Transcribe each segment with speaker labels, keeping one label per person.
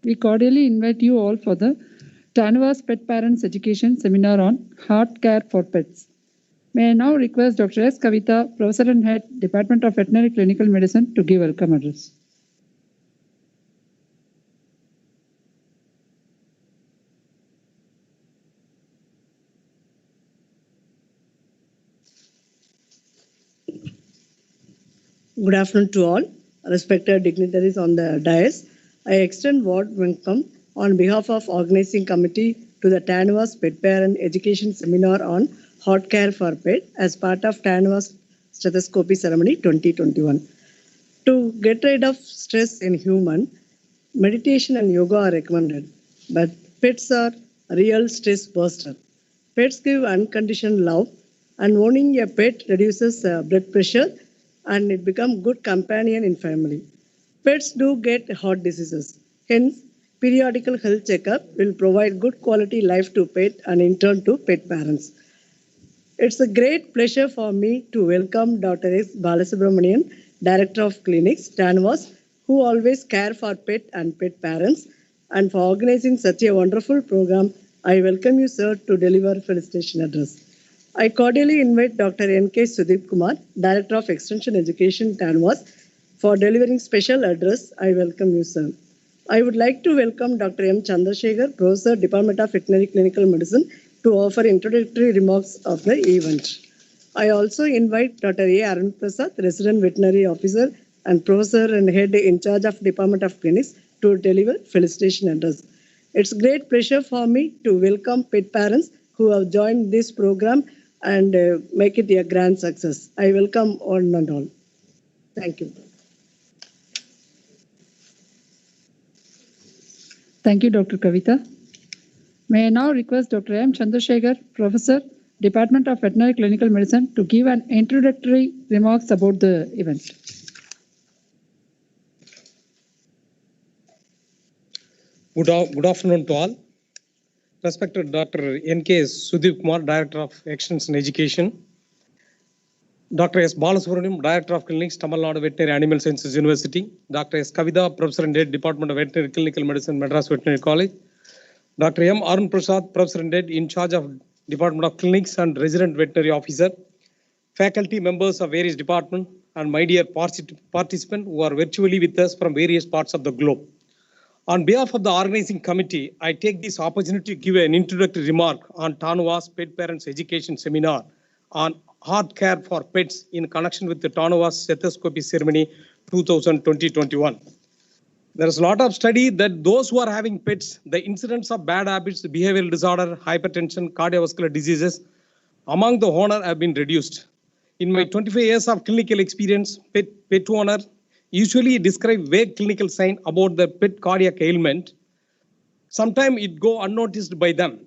Speaker 1: We cordially invite you all for the Tanvas Pet Parents Education Seminar on Heart Care for Pets. May I now request Dr. S. Kavita, Professor and Head, Department of Veterinary Clinical Medicine, to give welcome address.
Speaker 2: Good afternoon to all, respected dignitaries on the dais. I extend warm welcome on behalf of organizing committee to the Tanvas Pet Parent Education Seminar on Heart Care for Pet as part of Tanvas Stethoscopy Ceremony 2021. To get rid of stress in human, meditation and yoga are recommended, but pets are real stress buster. Pets give unconditional love, and owning a pet reduces blood pressure and it becomes good companion in family. Pets do get heart diseases. Hence, periodical health checkup will provide good quality life to pet and in turn to pet parents. It's a great pleasure for me to welcome Dr. S. Balasubramanian, Director of Clinics, Tanvas, who always care for pet and pet parents, and for organizing such a wonderful program. I welcome you, sir, to deliver felicitation address. I cordially invite Dr. N.K. Sudeep Kumar, Director of Extension Education, Tanvas, for delivering special address. I welcome you, sir. I would like to welcome Dr. M. Chandrasekhar, Professor, Department of Veterinary Clinical Medicine, to offer introductory remarks of the event. I also invite Dr. A. Arun Prasad, Resident Veterinary Officer and Professor and Head in charge of Department of Clinics, to deliver felicitation address. It's a great pleasure for me to welcome pet parents who have joined this program and make it a grand success. I welcome all and all. Thank you.
Speaker 1: Thank you, Dr. Kavita. May I now request Dr. M. Chandrasekhar, Professor, Department of Veterinary Clinical Medicine, to give an introductory remarks about the event.
Speaker 3: Good afternoon to all. Respected Dr. N.K. Sudeep Kumar, Director of Extension Education. Dr. S. Balasubramanian, Director of Clinics, Tamil Nadu Veterinary Animal Sciences University. Dr. S. Kavita, Professor and Head, Department of Veterinary Clinical Medicine, Madras Veterinary College. Dr. M. Arun Prasad, Professor and Head, in charge of Department of Clinics and Resident Veterinary Officer. Faculty members of various departments, and my dear participants who are virtually with us from various parts of the globe. On behalf of the organizing committee, I take this opportunity to give an introductory remark on Tanvas Pet Parents Education Seminar on Heart Care for Pets in connection with the Tanvas Stethoscopy Ceremony 2020-21. There is a lot of study that those who are having pets, the incidence of bad habits, behavioral disorder, hypertension, cardiovascular diseases among the owner have been reduced. In my 25 years of clinical experience, pet owner usually describe vague clinical sign about the pet cardiac ailment. Sometimes it go unnoticed by them.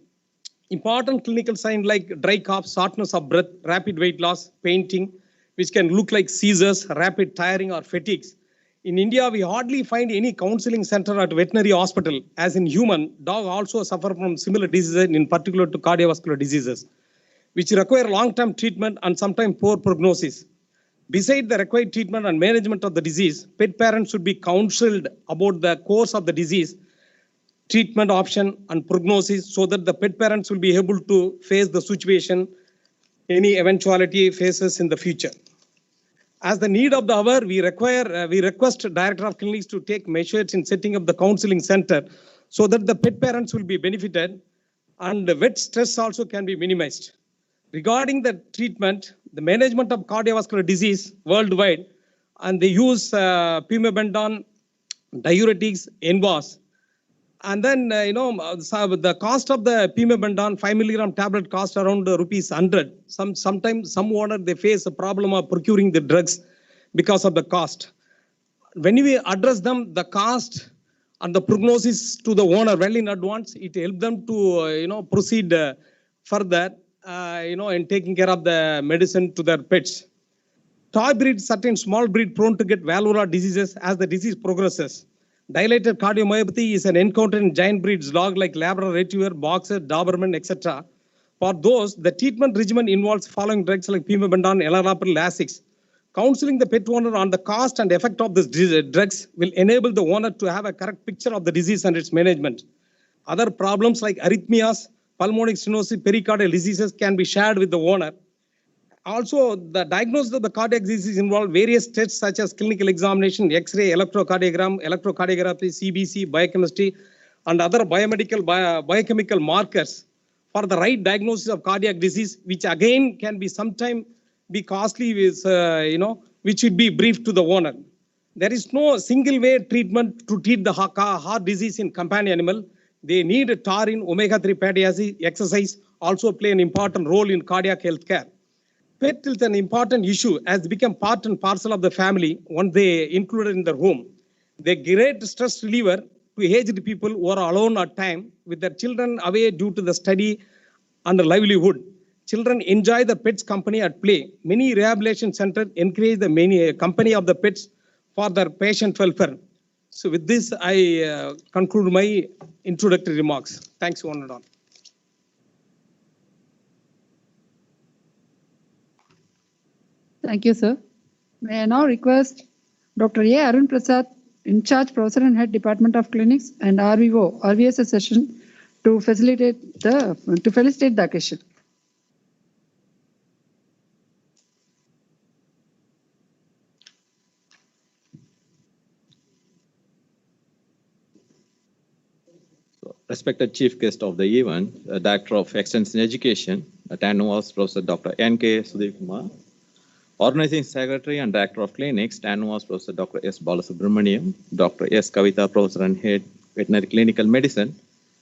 Speaker 3: Important clinical signs like dry cough, shortness of breath, rapid weight loss, fainting, which can look like seizures, rapid tiring or fatigues. In India, we hardly find any counseling center at veterinary hospital. As in human, dog also suffer from similar diseases, in particular to cardiovascular diseases, which require long-term treatment and sometimes poor prognosis. Besides the required treatment and management of the disease, pet parents should be counseled about the course of the disease, treatment option and prognosis, so that the pet parents will be able to face the situation, any eventuality faces in the future. As the need of the hour, we request Director of Clinics to take measures in setting up the counseling center so that the pet parents will be benefited and the vet stress also can be minimized. Regarding the treatment, the management of cardiovascular disease worldwide, and they use pimabendone, diuretics, NVAS. And then, the cost of the pimabendone 5 milligram tablet cost around rupees 100. Sometimes some owner, they face a problem of procuring the drugs because of the cost. When we address them, the cost and the prognosis to the owner well in advance, it helps them to, proceed further, in taking care of the medicine to their pets. Toy breed, certain small breed prone to get valvular diseases as the disease progresses. Dilated cardiomyopathy is an encounter in giant breeds dog like Labrador Retriever, Boxer, Doberman, etc. For those, the treatment regimen involves following drugs like pimabendone, enalapril, Lasix Counseling the pet owner on the cost and effect of these drugs will enable the owner to have a correct picture of the disease and its management. Other problems like arrhythmias, pulmonary stenosis, pericardial diseases can be shared with the owner. Also, the diagnosis of the cardiac disease involve various tests such as clinical examination, X-ray, electrocardiogram, electrocardiography, CBC, biochemistry, and other biochemical markers for the right diagnosis of cardiac disease, which again can be sometime be costly with, which should be briefed to the owner. There is no single way treatment to treat the heart disease in companion animal. They need taurine, omega-3 fatty acid, exercise also play an important role in cardiac health care. Pet is an important issue as become part and parcel of the family once they included in their home. They great stress reliever to aged people who are alone at time with their children away due to the study and the livelihood. Children enjoy the pets' company at play. Many rehabilitation centers encourage the company of the pets for their patient welfare. So with this, I conclude my introductory remarks. Thanks, one and all.
Speaker 1: Thank you, sir. May I now request Dr. A. Arun Prasad, in charge professor and head Department of Clinics, and RVO, RVS session to facilitate the occasion.
Speaker 4: Respected chief guest of the event, Director of Extension Education, TANUVAS Professor Dr. N.K. Sudeep Kumar, Organizing Secretary and Director of Clinics, TANUVAS Professor Dr. S. Balasubramaniam, Dr. S. Kavita, Professor and Head, Veterinary Clinical Medicine,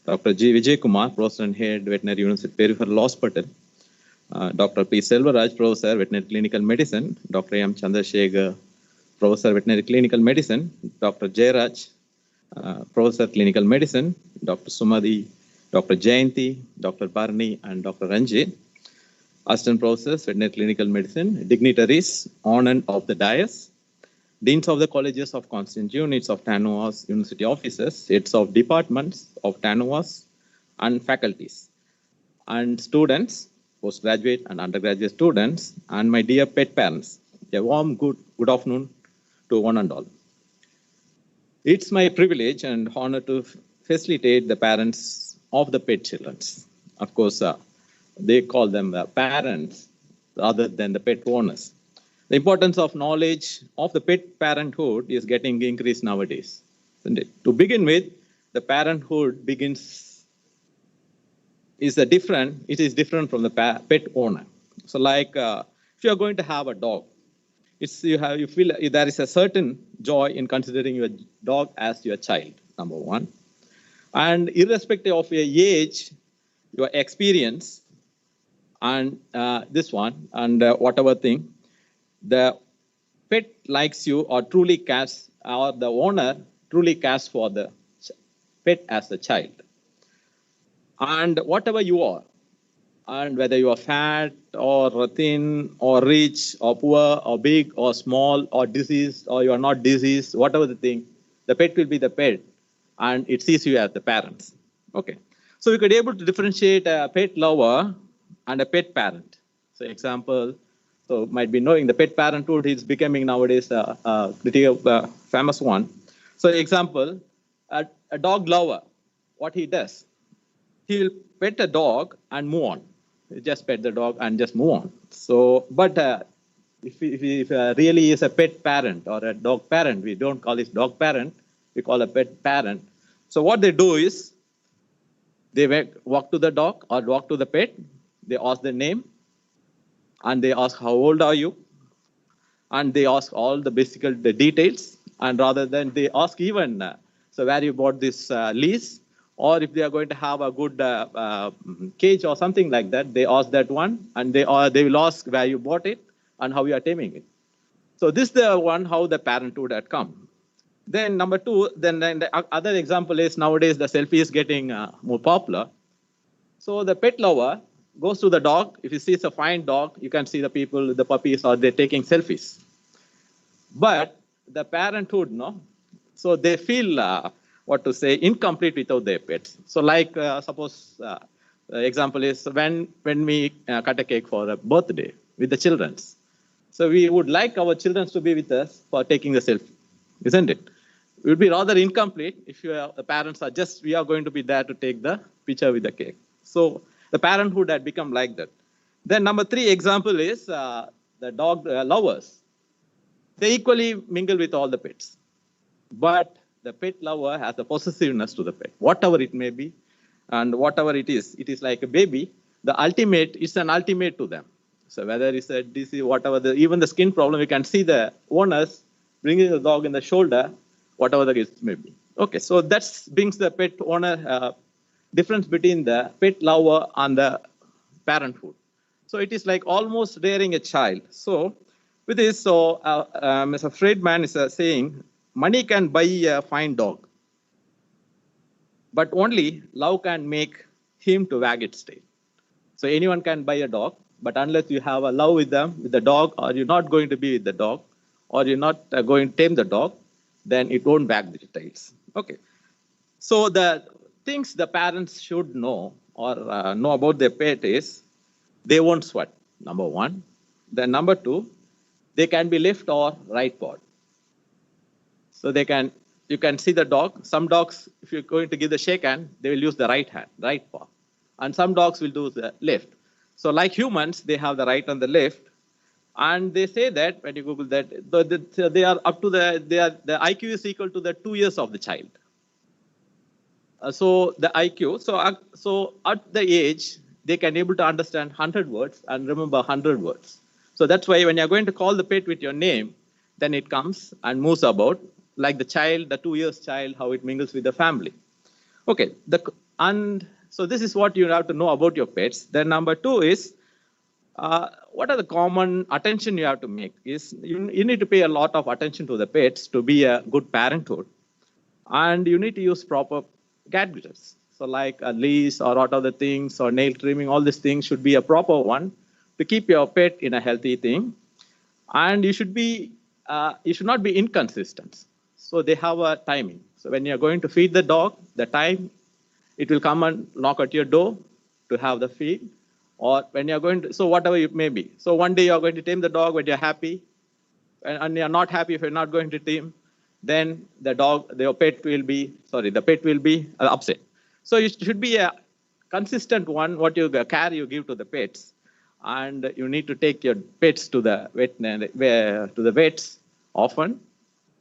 Speaker 4: Dr. G. Vijay Kumar, Professor and Head, Veterinary University Peripheral Hospital, Dr. P. Selvaraj, Professor, Veterinary Clinical Medicine, Dr. M. Chandrasekhar, Professor, Veterinary Clinical Medicine, Dr. Jairaj, Professor, Clinical Medicine, Dr. Sumadi, Dr. Jayanti, Dr. Barni, and Dr. Ranjit, Assistant Professors, Veterinary Clinical Medicine, dignitaries on and off the dais, Deans of the Colleges of Constituent Units of TANUVAS, University Officers, Heads of Departments of TANUVAS, and faculties, and students, postgraduate and undergraduate students, and my dear pet parents. A warm good afternoon to one and all. It's my privilege and honor to facilitate the parents of the pet children. Of course, they call them parents rather than the pet owners. The importance of knowledge of the pet parenthood is getting increased nowadays. To begin with, the parenthood is different from the pet owner. So like if you're going to have a dog, you feel there is a certain joy in considering your dog as your child, number one. And irrespective of your age, your experience, and this one, and whatever thing, the pet likes you or truly cares, or the owner truly cares for the pet as a child. And whatever you are, and whether you are fat or thin or rich or poor or big or small or diseased or you are not diseased, whatever the thing, the pet will be the pet and it sees you as the parents. Okay. So we could be able to differentiate a pet lover and a pet parent. So example, so might be knowing the pet parenthood is becoming nowadays a pretty famous one. So example, a dog lover, what he does, he'll pet a dog and move on. You just pet the dog and just move on. So, but if really is a pet parent or a dog parent, we don't call it dog parent, we call a pet parent. So what they do is, they walk to the dog or walk to the pet, they ask the name, and they ask how old are you, and they ask all the the details, and rather than they ask even, so where you bought this lease, or if they are going to have a good cage or something like that, they ask that one, and they will ask where you bought it and how you are taming it. So this is the one how the parenthood had come. Then number two, then the other example is nowadays the selfie is getting more popular. So the pet lover goes to the dog. If he sees a fine dog, you can see the people, the puppies, or they're taking selfies. But the parenthood, no, so they feel incomplete without their pets. So like suppose the example is when we cut a cake for a birthday with the children's. So we would like our children to be with us for taking the selfie, isn't it? It would be rather incomplete if the parents are just, we are going to be there to take the picture with the cake. So the parenthood had become like that. Then number 3 example is the dog lovers. They equally mingle with all the pets. But the pet lover has a possessiveness to the pet, whatever it may be, and whatever it is like a baby. The ultimate is an ultimate to them. So whether it's a disease, whatever, even the skin problem, you can see the owners bringing the dog in the shoulder, whatever the case may be. Okay, so that brings the pet owner difference between the pet lover and the parenthood. So it is like almost rearing a child. So with this, Mr. Friedman is saying, money can buy a fine dog, but only love can make him to wag its tail. So anyone can buy a dog, but unless you have a love with the dog, or you're not going to be with the dog, or you're not going to tame the dog, then it won't wag the tails. Okay. So the things the parents should know or know about their pet is they won't sweat, number 1. Then number 2, they can be left or right pawed. So you can see the dog. Some dogs, if you're going to give the shake hand, they will use the right hand, right paw. And some dogs will do the left. So like humans, they have the right and the left. And they say that when you Google that, they are up to the IQ is equal to the 2 years of the child. So the IQ, so at the age, they can able to understand 100 words and remember 100 words. So that's why when you're going to call the pet with your name, then it comes and moves about like the child, the 2 years child, how it mingles with the family. Okay, and so this is what you have to know about your pets. Then number 2 is, what are the common attention you have to make is you need to pay a lot of attention to the pets to be a good parenthood. And you need to use proper gadgets. So like a leash or what other things or nail trimming, all these things should be a proper one to keep your pet in a healthy thing. And you should not be inconsistent. So they have a timing. So when you're going to feed the dog, the time it will come and knock at your door to have the feed. Or when you're going to, so whatever it may be. So one day you're going to tame the dog when you're happy, and you're not happy if you're not going to tame, then the pet will be upset. So it should be a consistent one, what care you give to the pets. And you need to take your pets to the vets often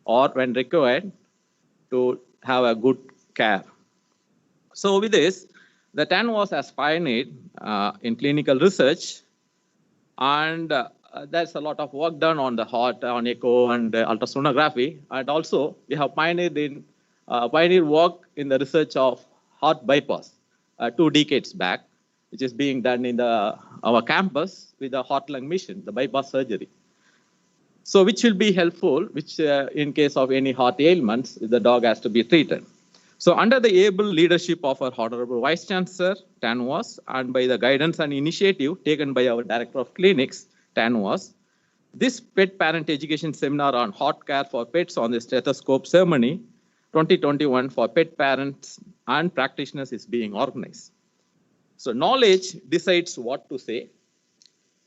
Speaker 4: or when required to have a good care. So with this, the TANVAS has pioneered in clinical research, and there's a lot of work done on the heart, on echo and ultrasonography. And also we have pioneered work in the research of heart bypass 2 decades back, which is being done in our campus with the heart-lung mission, the bypass surgery. So which will be helpful, in case of any heart ailments, the dog has to be treated. So under the able leadership of our Honorable Vice Chancellor, TANVAS, and by the guidance and initiative taken by our Director of Clinics, TANVAS, this Pet Parent Education Seminar on Heart Care for Pets on the Stethoscope Ceremony 2021 for pet parents and practitioners is being organized. So knowledge decides what to say,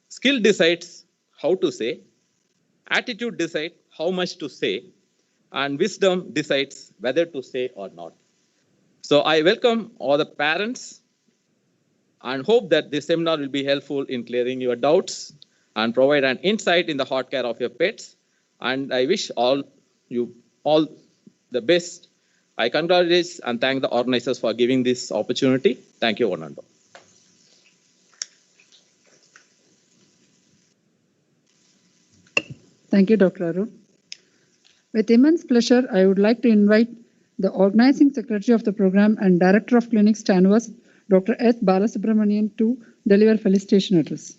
Speaker 4: skill decides how to say, attitude decides how much to say, and wisdom decides whether to say or not. So I welcome all the parents and hope that this seminar will be helpful in clearing your doubts and provide an insight in the heart care of your pets. And I wish you all the best. I congratulate and thank the organizers for giving this opportunity. Thank you, one and all.
Speaker 1: Thank you, Dr. Arun. With immense pleasure, I would like to invite the Organizing Secretary of the Program and Director of Clinics, TANVAS, Dr. S. Balasubramanian, to deliver felicitation address.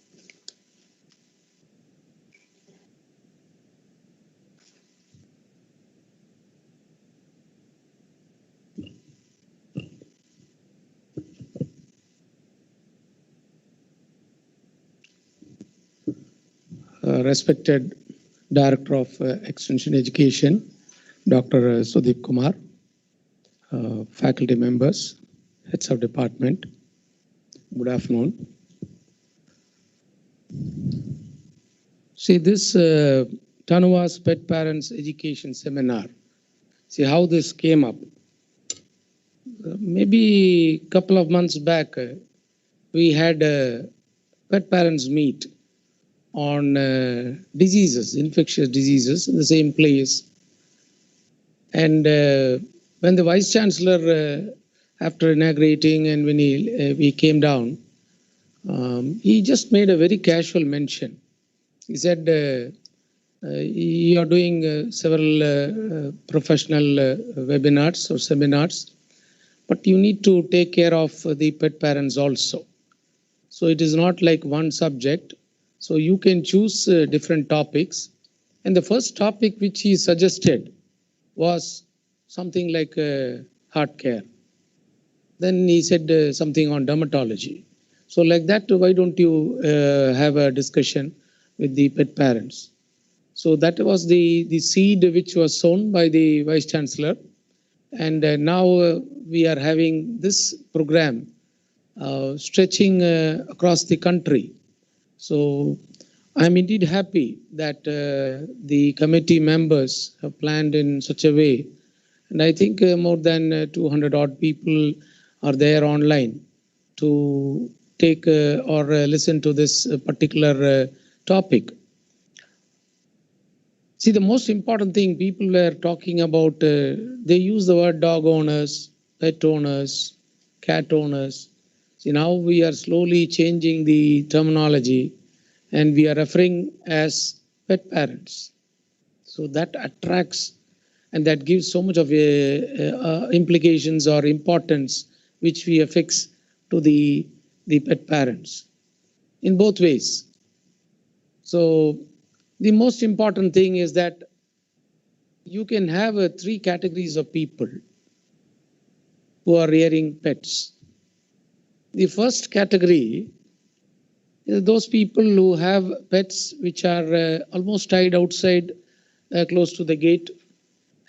Speaker 5: Respected Director of Extension Education, Dr. Sudip Kumar, faculty members, heads of department, good afternoon. See, this Tanuva's Pet Parents Education Seminar, see how this came up. Maybe a couple of months back, we had a pet parents meet on diseases, infectious diseases in the same place. And when the Vice Chancellor, after inaugurating and when we came down, he just made a very casual mention. He said, you are doing several professional webinars or seminars, but you need to take care of the pet parents also. So it is not like one subject. So you can choose different topics. And the first topic which he suggested was something like heart care. Then he said something on dermatology. So like that, why don't you have a discussion with the pet parents? So that was the seed which was sown by the Vice Chancellor. And now we are having this program stretching across the country. So I'm indeed happy that the committee members have planned in such a way. And I think more than 200 odd people are there online to take or listen to this particular topic. See, the most important thing people were talking about, they use the word dog owners, pet owners, cat owners. See, now we are slowly changing the terminology and we are referring as pet parents. So that attracts and that gives so much of implications or importance which we affix to the pet parents in both ways. So the most important thing is that you can have three categories of people who are rearing pets. The first category is those people who have pets which are almost tied outside close to the gate.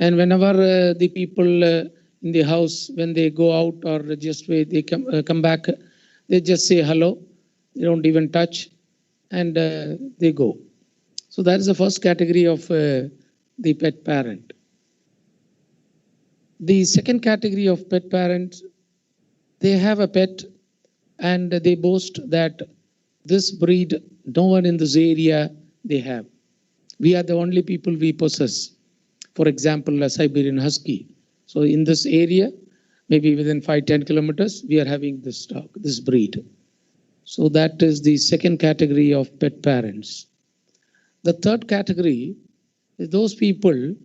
Speaker 5: And whenever the people in the house, when they go out or just wait, they come back, they just say hello. They don't even touch and they go. So that is the first category of the pet parent. The second category of pet parents, they have a pet and they boast that this breed, no one in this area they have. We are the only people we possess. For example, a Siberian Husky. So in this area, maybe within 5-10 kilometers, we are having this dog, this breed. So that is the second category of pet parents. The third category is those people,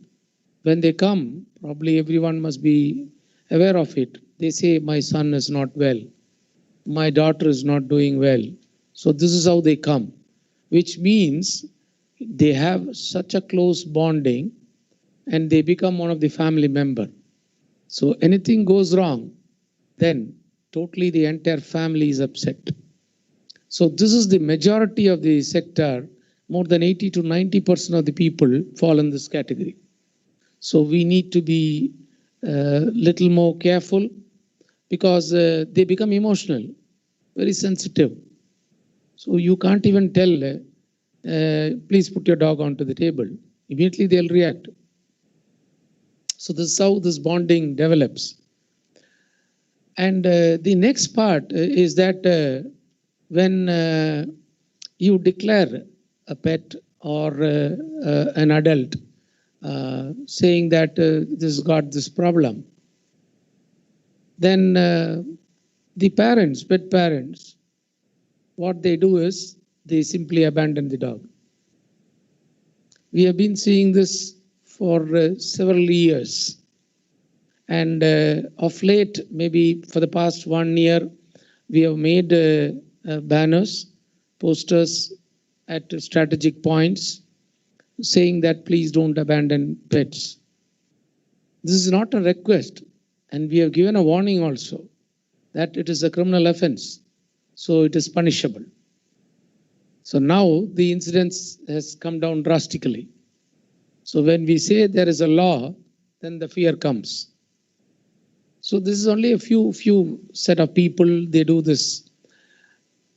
Speaker 5: when they come, probably everyone must be aware of it. They say, my son is not well. My daughter is not doing well. So this is how they come, which means they have such a close bonding and they become one of the family member. So anything goes wrong, then totally the entire family is upset. So this is the majority of the sector. More than 80 to 90% of the people fall in this category. So we need to be little more careful because they become emotional, very sensitive. So you can't even tell, please put your dog onto the table. Immediately they'll react. So this is how this bonding develops. And the next part is that when you declare a pet or an adult saying that this got this problem, then the parents, pet parents, what they do is they simply abandon the dog. We have been seeing this for several years. And of late, maybe for the past 1 year, we have made banners, posters at strategic points saying that please don't abandon pets. This is not a request, and we have given a warning also that it is a criminal offense, so it is punishable. So now the incidence has come down drastically. So when we say there is a law, then the fear comes. So this is only a few set of people, they do this.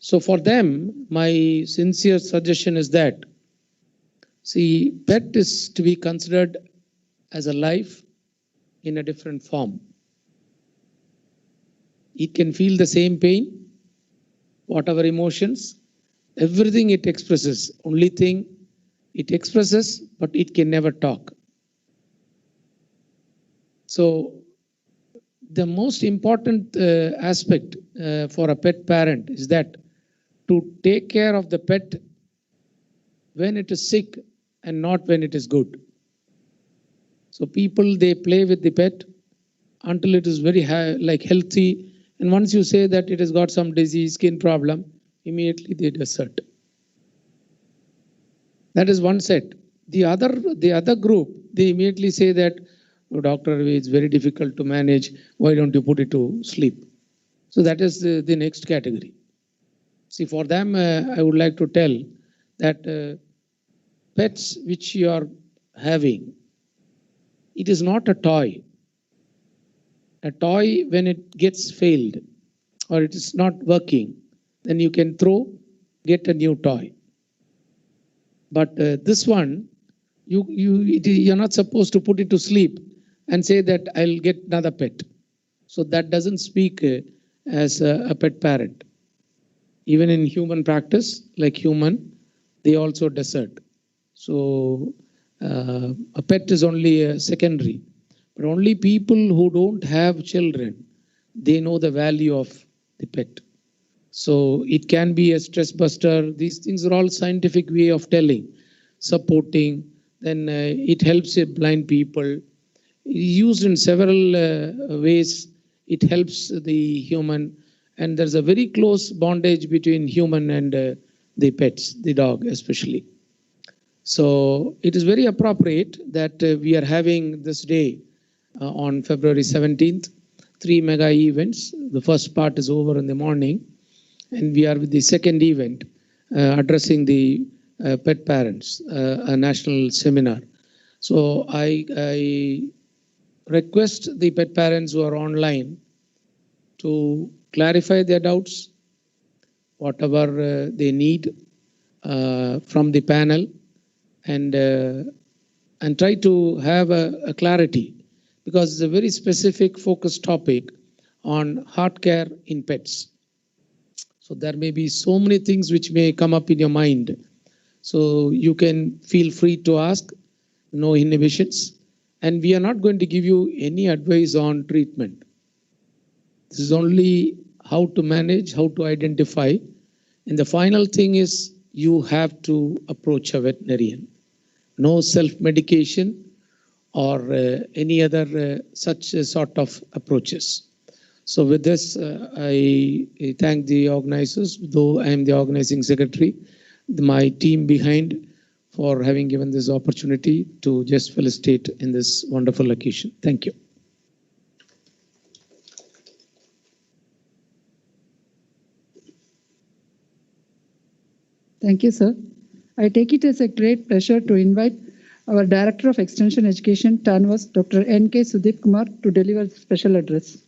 Speaker 5: So for them, my sincere suggestion is that See, pet is to be considered as a life in a different form. It can feel the same pain, whatever emotions, everything it expresses. Only thing it expresses, but it can never talk. So the most important aspect for a pet parent is that to take care of the pet when it is sick and not when it is good. So people, they play with the pet until it is very healthy. And once you say that it has got some disease, skin problem, immediately they desert. That is one set. The other group, they immediately say that, oh, doctor, it's very difficult to manage. Why don't you put it to sleep? So that is the next category. See, for them, I would like to tell that pets which you are having, it is not a toy. A toy, when it gets failed or it is not working, then you can get a new toy. But this one, you're not supposed to put it to sleep and say that I'll get another pet. So that doesn't speak as a pet parent. Even in human practice, like human, they also desert. So a pet is only a secondary. But only people who don't have children, they know the value of the pet. So it can be a stress buster. These things are all scientific way of telling, supporting. Then it helps blind people. Used in several ways, it helps the human. And there's a very close bondage between human and the pets, the dog especially. So it is very appropriate that we are having this day on February 17th, 3 mega events. The first part is over in the morning, and we are with the second event addressing the pet parents, a national seminar. So I request the pet parents who are online to clarify their doubts, whatever they need from the panel, and try to have a clarity, because it's a very specific focused topic on heart care in pets. So there may be so many things which may come up in your mind. So you can feel free to ask, no inhibitions. And we are not going to give you any advice on treatment. This is only how to manage, how to identify. And the final thing is you have to approach a veterinarian. No self-medication or any other such sort of approaches. So with this, I thank the organizers, though I am the organizing secretary, my team behind, for having given this opportunity to just felicitate in this wonderful occasion. Thank you.
Speaker 1: Thank you, sir. I take it as a great pleasure to invite our Director of Extension Education, TANVAS, Dr. N.K. Sudip Kumar, to deliver the special address.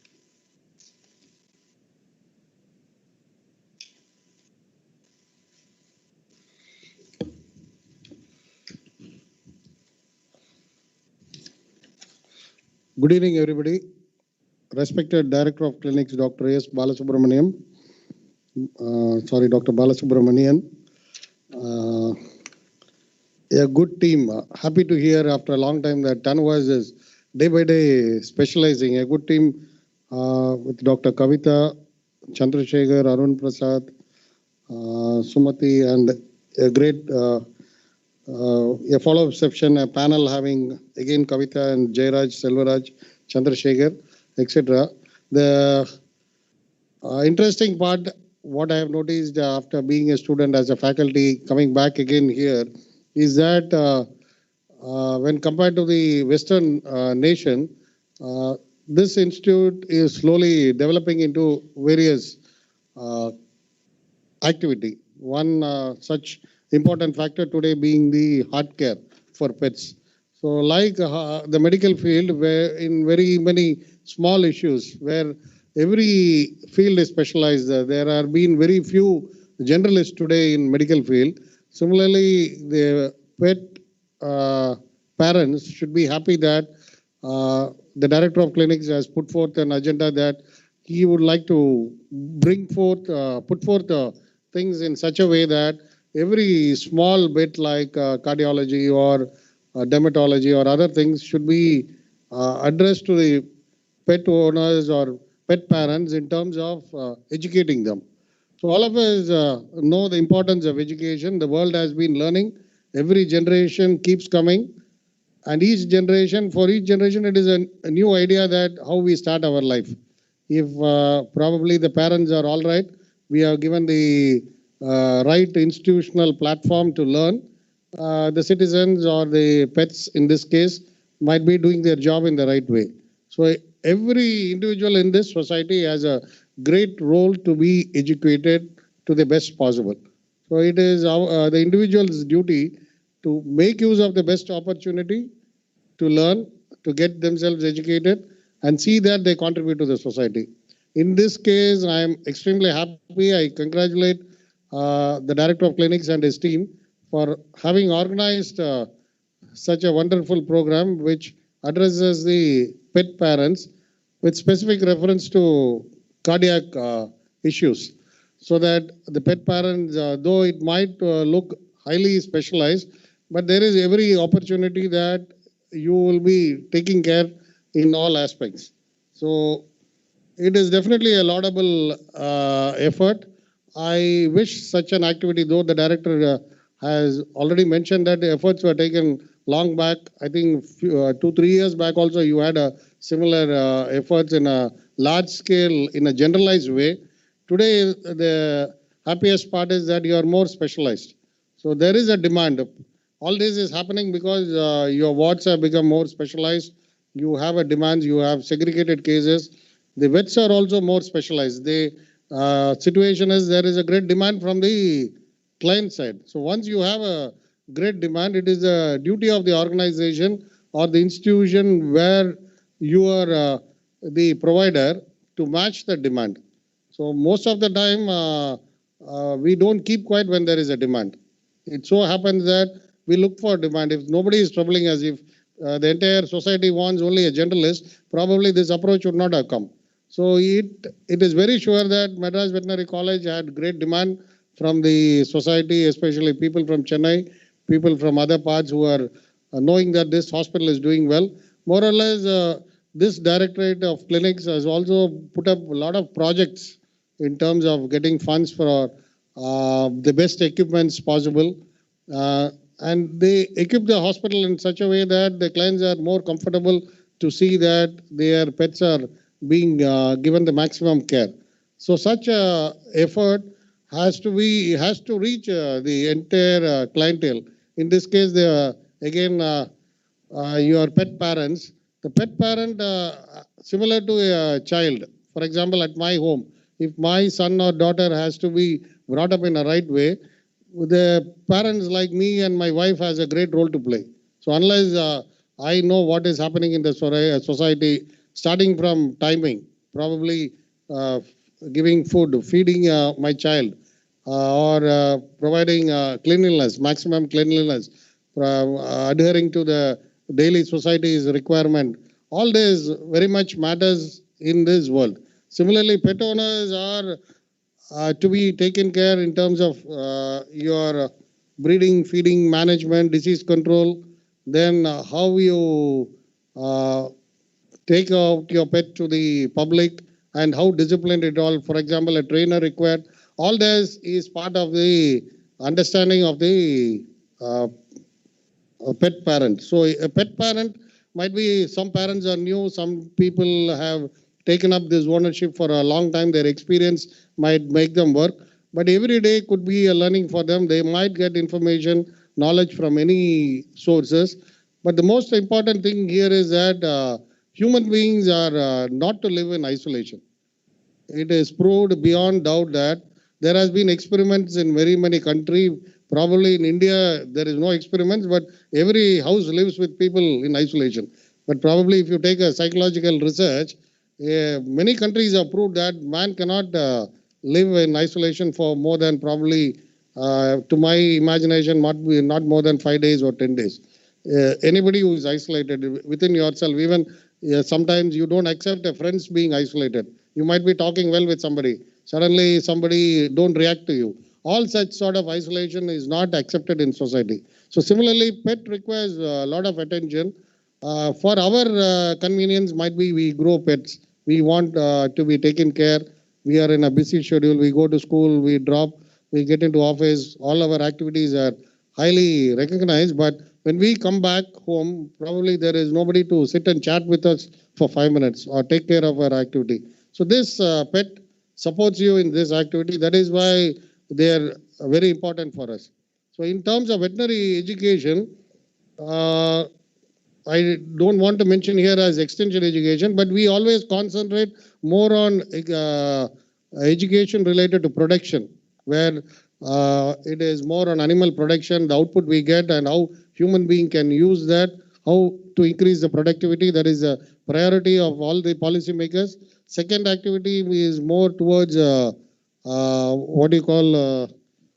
Speaker 6: Good evening, everybody. Respected Director of Clinics, Dr. S. Balasubramanian. Dr. Balasubramanian. A good team. Happy to hear after a long time that TANVAS is day by day specializing. A good team with Dr. Kavita, Chandrasekhar, Arun Prasad, Sumati, and a great a follow-up session, a panel having again Kavita and Jairaj, Selvaraj, Chandrasekhar, etc. The interesting part, what I have noticed after being a student as a faculty, coming back again here, is that when compared to the Western nation, this institute is slowly developing into various activity. One such important factor today being the heart care for pets. So like the medical field, where in very many small issues, where every field is specialized, there are been very few generalists today in medical field. Similarly, the pet parents should be happy that the director of clinics has put forth an agenda that he would like to bring forth, put forth things in such a way that every small bit like cardiology or dermatology or other things should be addressed to the pet owners or pet parents in terms of educating them. So all of us know the importance of education. The world has been learning. Every generation keeps coming. And each generation, for each generation, it is a new idea that how we start our life. If probably the parents are all right, we are given the right institutional platform to learn. The citizens or the pets in this case might be doing their job in the right way. So every individual in this society has a great role to be educated to the best possible. So it is the individual's duty to make use of the best opportunity to learn, to get themselves educated, and see that they contribute to the society. In this case, I am extremely happy. I congratulate the director of clinics and his team for having organized such a wonderful program which addresses the pet parents with specific reference to cardiac issues, so that the pet parents, though it might look highly specialized, but there is every opportunity that you will be taking care in all aspects. So it is definitely a laudable effort. I wish such an activity, though the director has already mentioned that the efforts were taken long back. I think 2-3 years back also you had a similar efforts in a large scale, in a generalized way. Today, the happiest part is that you are more specialized. So there is a demand. All this is happening because your wards have become more specialized. You have a demand, you have segregated cases. The vets are also more specialized. The situation is there is a great demand from the client side. So once you have a great demand, it is a duty of the organization or the institution where you are the provider to match the demand. So most of the time, we don't keep quiet when there is a demand. It so happens that we look for demand. If nobody is troubling us, if the entire society wants only a generalist, probably this approach would not have come. So it is very sure that Madras Veterinary College had great demand from the society, especially people from Chennai, people from other parts who are knowing that this hospital is doing well. More or less, this Directorate of Clinics has also put up a lot of projects in terms of getting funds for the best equipments possible. And they equip the hospital in such a way that the clients are more comfortable to see that their pets are being given the maximum care. So such a effort has to reach the entire clientele. In this case, again, your pet parents. The pet parent, similar to a child. For example, at my home, if my son or daughter has to be brought up in a right way, the parents like me and my wife has a great role to play. So unless I know what is happening in the society, starting from timing, probably giving food, feeding my child, or providing cleanliness, maximum cleanliness, adhering to the daily society's requirement. All this very much matters in this world. Similarly, pet owners are to be taken care in terms of your breeding, feeding, management, disease control, then how you take out your pet to the public and how disciplined it all. For example, a trainer required. All this is part of the understanding of the pet parent. So a pet parent might be, some parents are new, some people have taken up this ownership for a long time. Their experience might make them work, but every day could be a learning for them. They might get information, knowledge from any sources. But the most important thing here is that human beings are not to live in isolation. It is proved beyond doubt that there has been experiments in very many countries. Probably in India, there is no experiments, but every house lives with people in isolation. But probably if you take a psychological research, many countries have proved that man cannot live in isolation for more than probably, to my imagination, not more than 5 days or 10 days. Anybody who is isolated within yourself, even sometimes you don't accept a friend's being isolated. You might be talking well with somebody. Suddenly somebody don't react to you. All such sort of isolation is not accepted in society. So similarly, pet requires a lot of attention. For our convenience, might be we grow pets. We want to be taken care. We are in a busy schedule. We go to school, we drop, we get into office. All our activities are highly recognized. But when we come back home, probably there is nobody to sit and chat with us for 5 minutes or take care of our activity. So this pet supports you in this activity. That is why they are very important for us. So in terms of veterinary education, I don't want to mention here as extension education, but we always concentrate more on education related to production, where it is more on animal production, the output we get, and how human being can use that, how to increase the productivity. That is a priority of all the policymakers. Second activity is more towards what do you call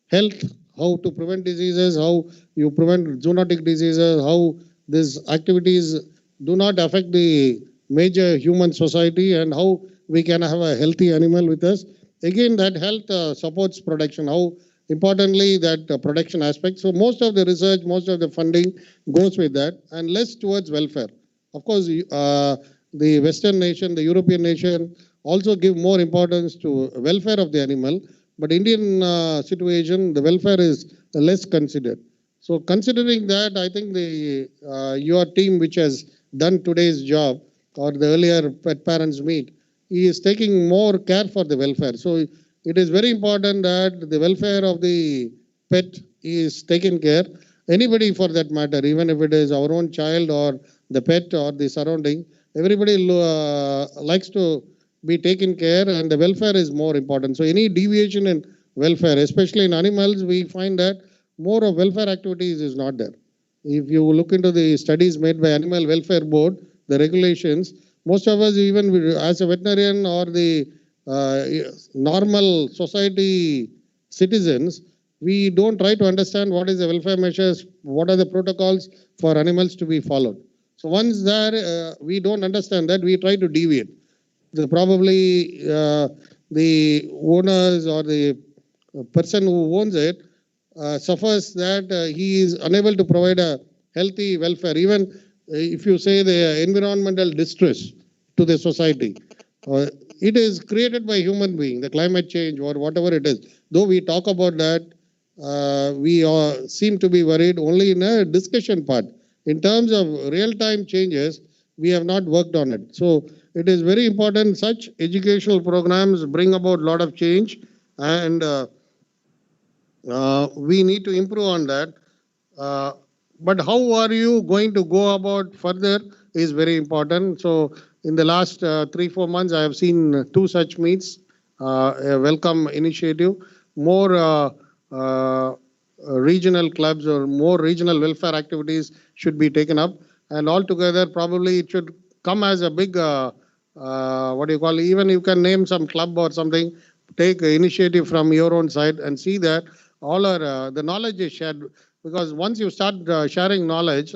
Speaker 6: health, how to prevent diseases, how you prevent zoonotic diseases, how these activities do not affect the major human society, and how we can have a healthy animal with us. Again, that health supports production, how importantly that production aspect. So most of the research, most of the funding goes with that, and less towards welfare. Of course, the Western nation, the European nation also give more importance to welfare of the animal, but Indian situation, the welfare is less considered. So considering that, I think the your team, which has done today's job, or the earlier pet parents meet, is taking more care for the welfare. So it is very important that the welfare of the pet is taken care. Anybody for that matter, even if it is our own child or the pet or the surrounding, everybody likes to be taken care, and the welfare is more important. So any deviation in welfare, especially in animals, we find that more of welfare activities is not there. If you look into the studies made by Animal Welfare Board, the regulations, most of us, even as a veterinarian or the normal society citizens, we don't try to understand what is the welfare measures, what are the protocols for animals to be followed. So once there, we don't understand that, we try to deviate. Probably the owners or the person who owns it suffers that he is unable to provide a healthy welfare. Even if you say the environmental distress to the society, it is created by human being, the climate change or whatever it is. Though we talk about that, we seem to be worried only in a discussion part. In terms of real-time changes, we have not worked on it. So it is very important such educational programs bring about a lot of change, and we need to improve on that. But how are you going to go about further is very important. So in the last 3-4 months, I have seen 2 such meets, a welcome initiative, more regional clubs or more regional welfare activities should be taken up. And altogether, probably it should come as a big, what do you call, even you can name some club or something, take initiative from your own side and see that all our, the knowledge is shared. Because once you start sharing knowledge,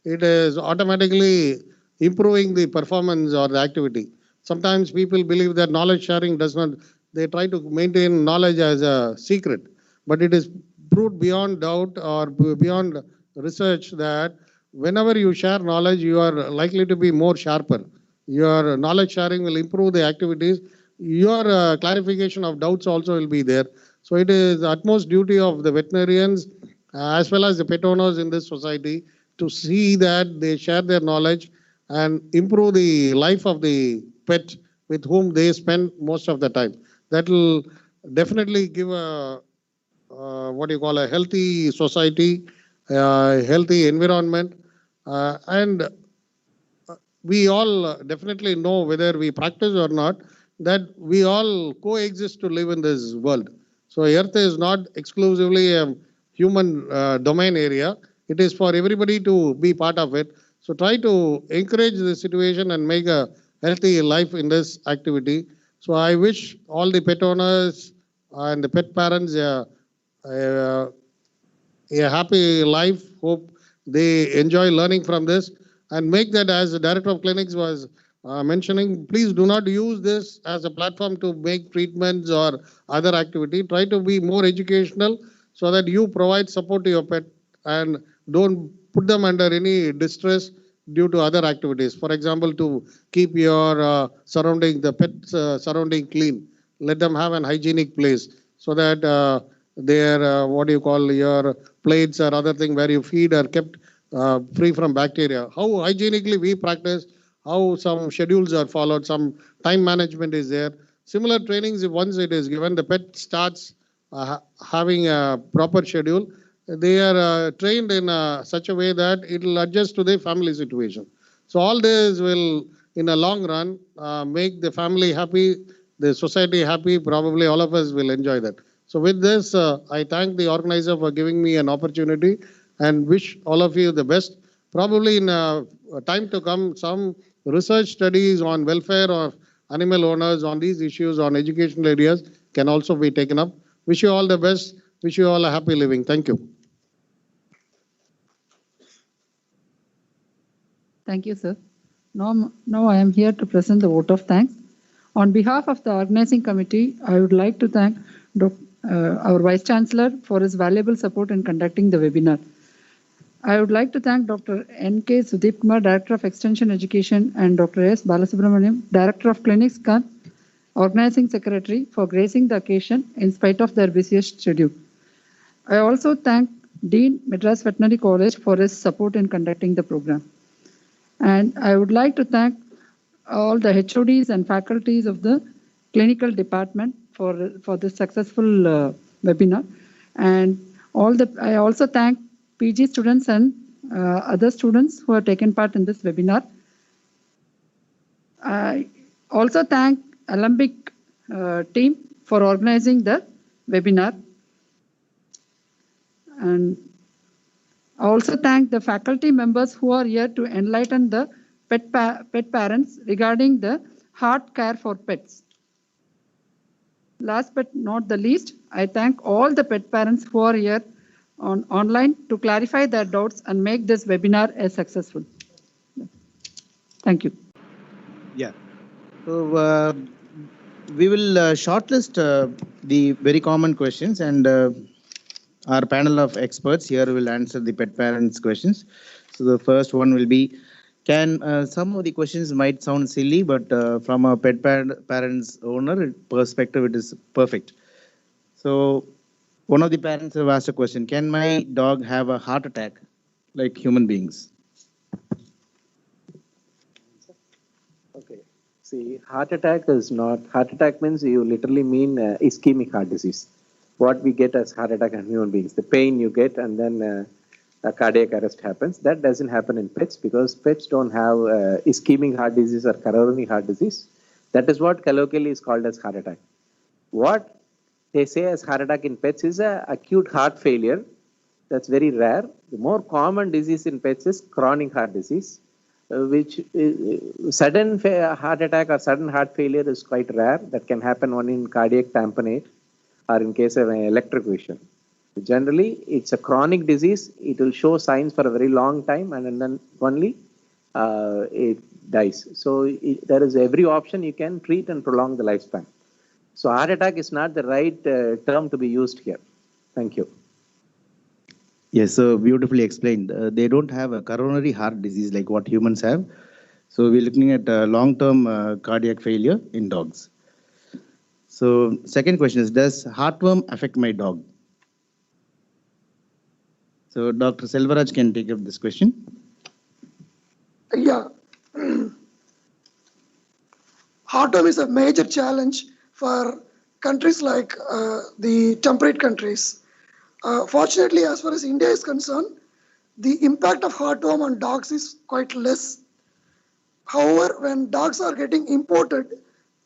Speaker 6: it is automatically improving the performance or the activity. Sometimes people believe that knowledge sharing does not, they try to maintain knowledge as a secret. But it is proved beyond doubt or beyond research that whenever you share knowledge, you are likely to be more sharper. Your knowledge sharing will improve the activities. Your clarification of doubts also will be there. So it is the utmost duty of the veterinarians as well as the pet owners in this society to see that they share their knowledge and improve the life of the pet with whom they spend most of the time. That will definitely give a what do you call, a healthy society, healthy environment, and we all definitely know, whether we practice or not, that we all coexist to live in this world. So Earth is not exclusively a human domain area. It is for everybody to be part of it. So try to encourage the situation and make a healthy life in this activity. So I wish all the pet owners and the pet parents a happy life. Hope they enjoy learning from this, and make that, as the director of clinics was mentioning, please do not use this as a platform to make treatments or other activity. Try to be more educational so that you provide support to your pet and don't put them under any distress due to other activities. For example, to keep your surrounding, the pet surrounding clean. Let them have an hygienic place so that their, what do you call, your plates or other thing where you feed are kept free from bacteria. How hygienically we practice, how some schedules are followed, some time management is there. Similar trainings, if once it is given, the pet starts having a proper schedule. They are trained in such a way that it will adjust to their family situation. So all this will, in a long run, make the family happy, the society happy. Probably all of us will enjoy that. So with this, I thank the organizer for giving me an opportunity and wish all of you the best. Probably in time to come, some research studies on welfare of animal owners on these issues, on educational areas, can also be taken up. Wish you all the best. Wish you all a happy living. Thank you.
Speaker 1: Thank you, sir. Now I am here to present the vote of thanks. On behalf of the organizing committee, I would like to thank our Vice Chancellor for his valuable support in conducting the webinar. I would like to thank Dr. N.K. Sudeep Kumar, Director of Extension Education, and Dr. S. Balasubramaniam, Director of Clinics, Organizing Secretary, for gracing the occasion in spite of their busiest schedule. I also thank Dean, Madras Veterinary College, for his support in conducting the program. And I would like to thank all the HODs and faculties of the clinical department for this successful webinar. And I also thank PG students and other students who have taken part in this webinar. I also thank Alembic team for organizing the webinar. And I also thank the faculty members who are here to enlighten the pet parents regarding the heart care for pets. Last but not the least, I thank all the pet parents who are here online to clarify their doubts and make this webinar as successful. Thank you.
Speaker 7: Yeah. So we will shortlist the very common questions, and our panel of experts here will answer the pet parents' questions. So the first one will be, some of the questions might sound silly, but from a pet parent's owner perspective, it is perfect. So one of the parents have asked a question: can my dog have a heart attack like human beings?
Speaker 8: Okay. See, heart attack means you literally mean ischemic heart disease. What we get as heart attack in human beings, the pain you get and then a cardiac arrest happens. That doesn't happen in pets because pets don't have ischemic heart disease or coronary heart disease. That is what colloquially is called as heart attack. What they say as heart attack in pets is a acute heart failure. That's very rare. The more common disease in pets is chronic heart disease, which sudden heart attack or sudden heart failure is quite rare. That can happen only in cardiac tamponade or in case of an electrocution. Generally, it's a chronic disease. It will show signs for a very long time and then only it dies. So there is every option you can treat and prolong the lifespan. So heart attack is not the right term to be used here. Thank you.
Speaker 7: Yes, so beautifully explained. They don't have a coronary heart disease like what humans have. So we're looking at long-term cardiac failure in dogs. So second question is, does heartworm affect my dog? So Dr. Selvaraj can take up this question.
Speaker 9: Yeah. Heartworm is a major challenge for countries like the temperate countries. Fortunately, as far as India is concerned, the impact of heartworm on dogs is quite less. However, when dogs are getting imported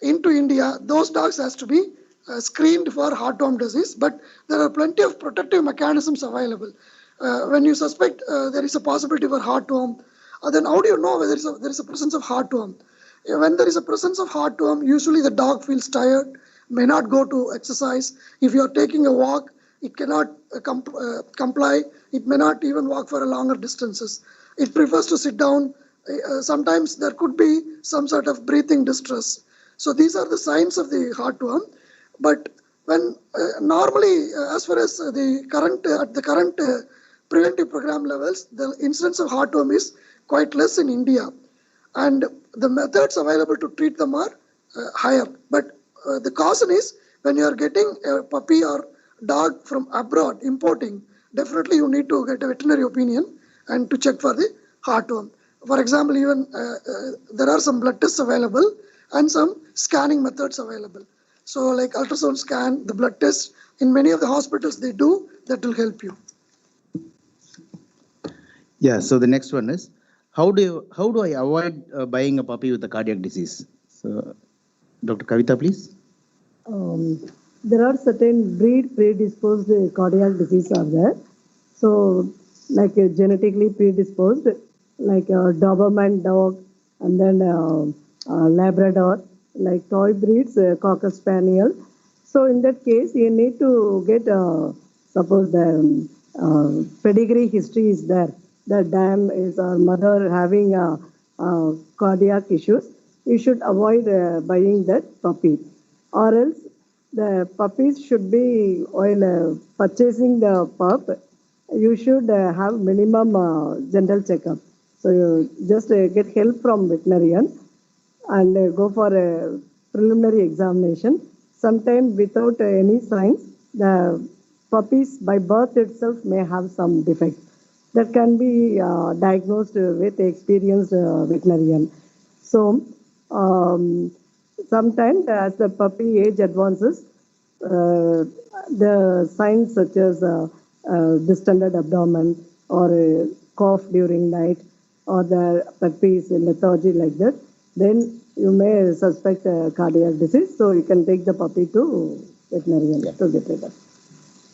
Speaker 9: into India, those dogs has to be screened for heartworm disease, but there are plenty of protective mechanisms available. When you suspect there is a possibility for heartworm, then how do you know whether there is a presence of heartworm? When there is a presence of heartworm, usually the dog feels tired, may not go to exercise. If you are taking a walk, it cannot comply, it may not even walk for a longer distances. It prefers to sit down. Sometimes there could be some sort of breathing distress. So these are the signs of the heartworm. But when normally, as far as the current preventive program levels, the incidence of heartworm is quite less in India, and the methods available to treat them are higher. But the caution is when you are getting a puppy or dog from abroad importing, definitely you need to get a veterinary opinion and to check for the heartworm. For example, even there are some blood tests available and some scanning methods available. So like ultrasound scan, the blood test, in many of the hospitals they do, that will help you.
Speaker 7: Yeah, so the next one is, how do I avoid buying a puppy with a cardiac disease? So, Dr. Kavita, please.
Speaker 2: There are certain breed predisposed cardiac disease are there. So, like genetically predisposed, like a Doberman dog, and then Labrador, like toy breeds, Cocker Spaniel. So, in that case, you need to get, suppose the pedigree history is there. The dam is our mother having cardiac issues. You should avoid buying that puppy, or else the puppies should be, while purchasing the pup, you should have minimum general checkup. So you just get help from veterinarian and go for a preliminary examination. Sometimes without any signs, the puppies by birth itself may have some defect that can be diagnosed with experienced veterinarian. So sometimes as the puppy age advances, the signs such as distended abdomen or cough during night, or the puppy is in lethargy like that, then you may suspect a cardiac disease. So you can take the puppy to veterinarian to get rid of.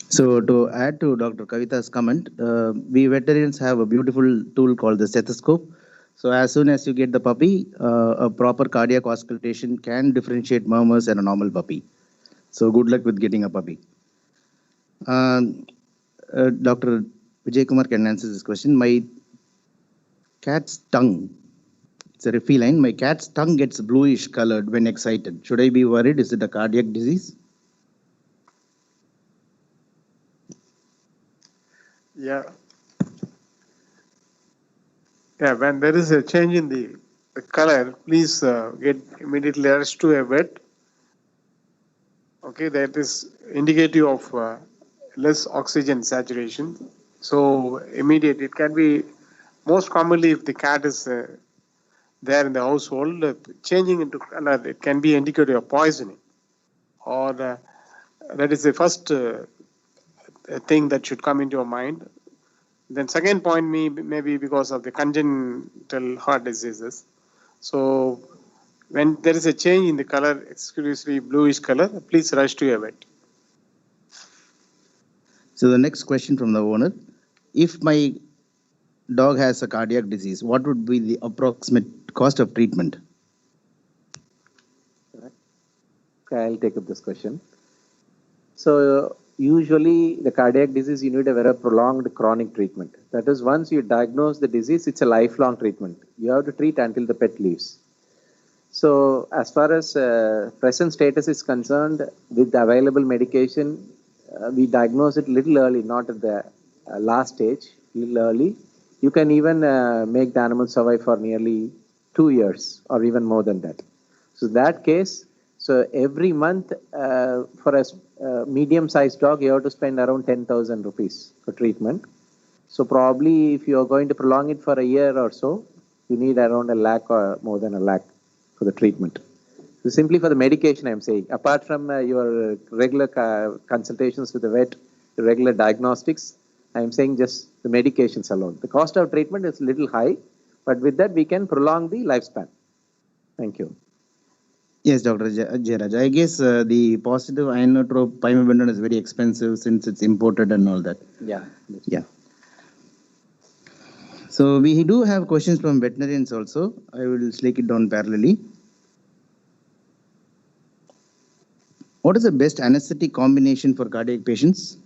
Speaker 7: So to add to Dr. Kavita's comment, we veterinarians have a beautiful tool called the stethoscope. So as soon as you get the puppy, a proper cardiac auscultation can differentiate murmurs and a normal puppy. So good luck with getting a puppy. Dr. Vijay Kumar can answer this question. My cat's tongue, it's a feline, my cat's tongue gets bluish colored when excited. Should I be worried? Is it a cardiac disease?
Speaker 10: Yeah. Yeah, when there is a change in the color, please get immediately rushed to a vet. Okay, that is indicative of less oxygen saturation. So immediate, it can be most commonly if the cat is there in the household, changing into color, it can be indicative of poisoning. Or that is the first thing that should come into your mind. Then second point may be because of the congenital heart diseases. So when there is a change in the color, exclusively bluish color, please rush to your vet.
Speaker 7: So the next question from the owner, if my dog has a cardiac disease, what would be the approximate cost of treatment?
Speaker 8: Okay, I'll take up this question. So usually the cardiac disease, you need a very prolonged chronic treatment. That is, once you diagnose the disease, it's a lifelong treatment. You have to treat until the pet leaves. So as far as present status is concerned, with the available medication, we diagnose it little early, not at the last stage, little early. You can even make the animal survive for nearly 2 years or even more than that. So that case, so every month for a medium-sized dog, you have to spend around 10,000 rupees for treatment. So probably if you are going to prolong it for a year or so, you need around 1 lakh or more than 1 lakh for the treatment. So simply for the medication, I'm saying, apart from your regular consultations with the vet, the regular diagnostics, I'm saying just the medications alone. The cost of treatment is a little high, but with that we can prolong the lifespan. Thank you.
Speaker 7: Yes, Dr. Jairaj. I guess the positive inotrope pymabendone is very expensive since it's imported and all that.
Speaker 8: Yeah.
Speaker 7: Yeah. So we do have questions from veterinarians also. I will slake it down parallelly. What is the best anesthetic combination for cardiac patients?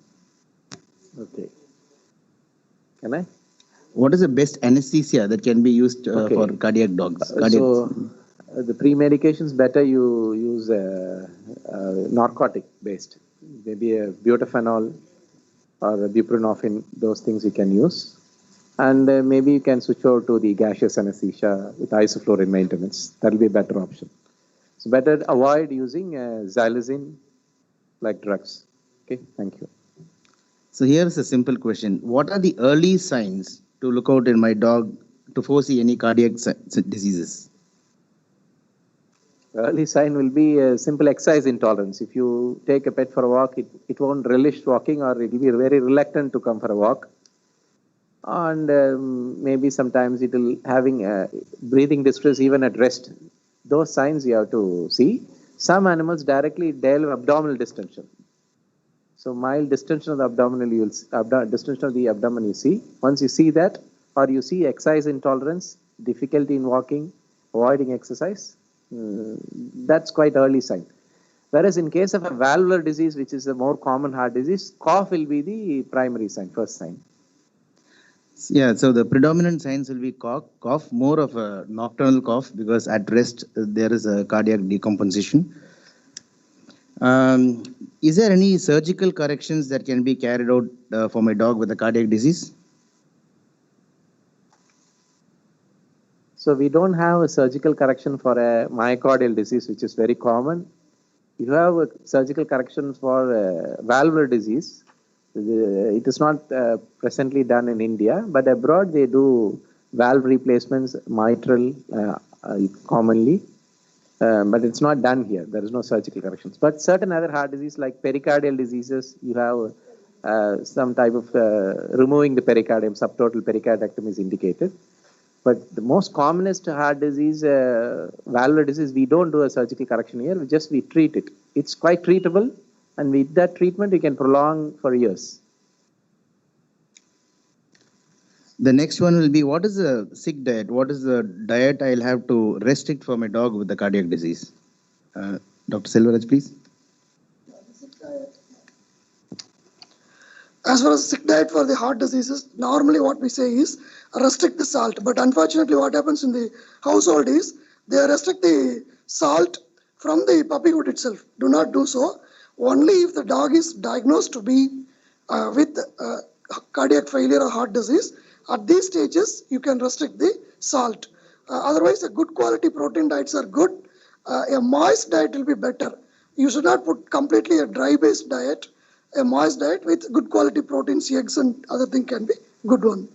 Speaker 8: Can I?
Speaker 7: What is the best anesthesia that can be used
Speaker 8: Okay.
Speaker 7: for cardiac dogs?
Speaker 8: The pre-medications better you use narcotic based, maybe a butaphenol or a buprenorphine, those things you can use. And maybe you can switch over to the gaseous anesthesia with isoflurane maintenance. That will be a better option. So better avoid using xylazine like drugs. Okay, thank you.
Speaker 7: So here's a simple question. What are the early signs to look out in my dog to foresee any cardiac diseases?
Speaker 8: Early sign will be a simple exercise intolerance. If you take a pet for a walk, it won't relish walking, or it will be very reluctant to come for a walk. And maybe sometimes it will having breathing distress even at rest. Those signs you have to see. Some animals directly develop abdominal distension. So mild distension of the distension of the abdomen you see. Once you see that, or you see exercise intolerance, difficulty in walking, avoiding exercise, that's quite early sign. Whereas in case of a valvular disease, which is a more common heart disease, cough will be the primary sign, first sign.
Speaker 7: Yeah, so the predominant signs will be cough, more of a nocturnal cough because at rest there is a cardiac decompensation. Is there any surgical corrections that can be carried out for my dog with a cardiac disease?
Speaker 8: So we don't have a surgical correction for a myocardial disease, which is very common. You have a surgical correction for a valvular disease. It is not presently done in India, but abroad they do valve replacements, mitral commonly, but it's not done here. There is no surgical corrections. But certain other heart diseases like pericardial diseases, you have some type of removing the pericardium, subtotal pericardectomy is indicated. But the most commonest heart disease, valvular disease, we don't do a surgical correction here. We treat it. It's quite treatable, and with that treatment, we can prolong for years.
Speaker 7: The next one will be, what is the sick diet? What is the diet I'll have to restrict for my dog with the cardiac disease? Dr. Selvaraj, please.
Speaker 9: As far as sick diet for the heart diseases, normally what we say is restrict the salt. But unfortunately, what happens in the household is they restrict the salt from the puppyhood itself. Do not do so. Only if the dog is diagnosed to be with cardiac failure or heart disease, at these stages, you can restrict the salt. Otherwise, a good quality protein diets are good. A moist diet will be better. You should not put completely a dry-based diet. A moist diet with good quality proteins, eggs and other thing can be good one.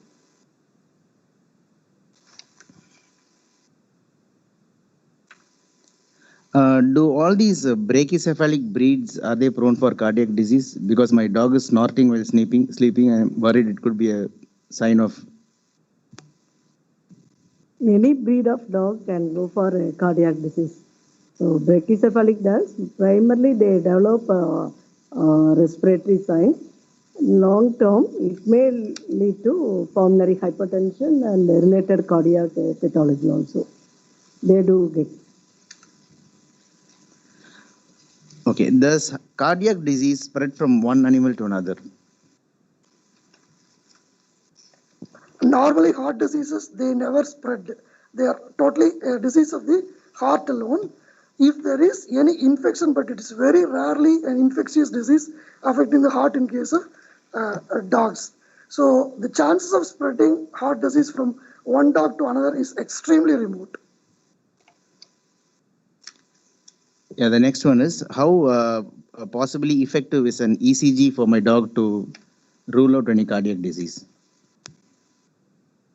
Speaker 7: Do all these brachycephalic breeds, are they prone for cardiac disease? Because my dog is snorting while sleeping, I'm worried it could be a sign of...
Speaker 2: Any breed of dog can go for a cardiac disease. So brachycephalic does, primarily they develop respiratory signs. Long term, it may lead to pulmonary hypertension and related cardiac pathology also. They do get.
Speaker 7: Okay, does cardiac disease spread from one animal to another?
Speaker 9: Normally, heart diseases, they never spread. They are totally a disease of the heart alone. If there is any infection, but it is very rarely an infectious disease affecting the heart in case of dogs. So the chances of spreading heart disease from one dog to another is extremely remote.
Speaker 7: Yeah, the next one is, how possibly effective is an ECG for my dog to rule out any cardiac disease?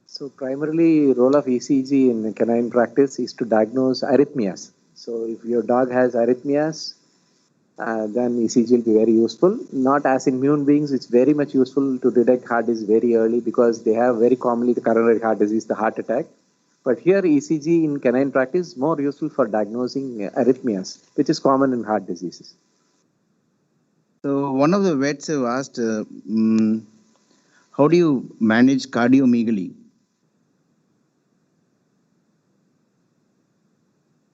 Speaker 8: So primarily, role of ECG in canine practice is to diagnose arrhythmias. So if your dog has arrhythmias, then ECG will be very useful. Not as in human beings, it's very much useful to detect heart disease very early because they have very commonly the coronary heart disease, the heart attack. But here ECG in canine practice is more useful for diagnosing arrhythmias, which is common in heart diseases.
Speaker 7: So one of the vets have asked, how do you manage cardiomegaly?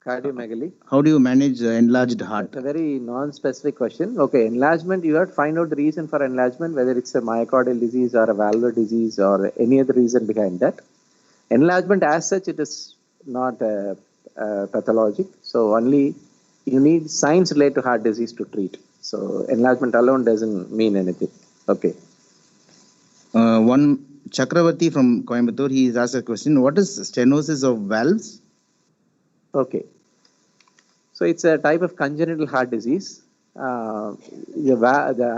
Speaker 8: Cardiomegaly.
Speaker 7: How do you manage enlarged heart?
Speaker 8: It's a very non-specific question. Okay, enlargement, you have to find out the reason for enlargement, whether it's a myocardial disease or a valvular disease or any other reason behind that. Enlargement as such, it is not pathologic. So only you need signs related to heart disease to treat. So enlargement alone doesn't mean anything. Okay.
Speaker 7: One Chakravarti from Coimbatore, he has asked a question. What is stenosis of valves?
Speaker 8: Okay. So it's a type of congenital heart disease. The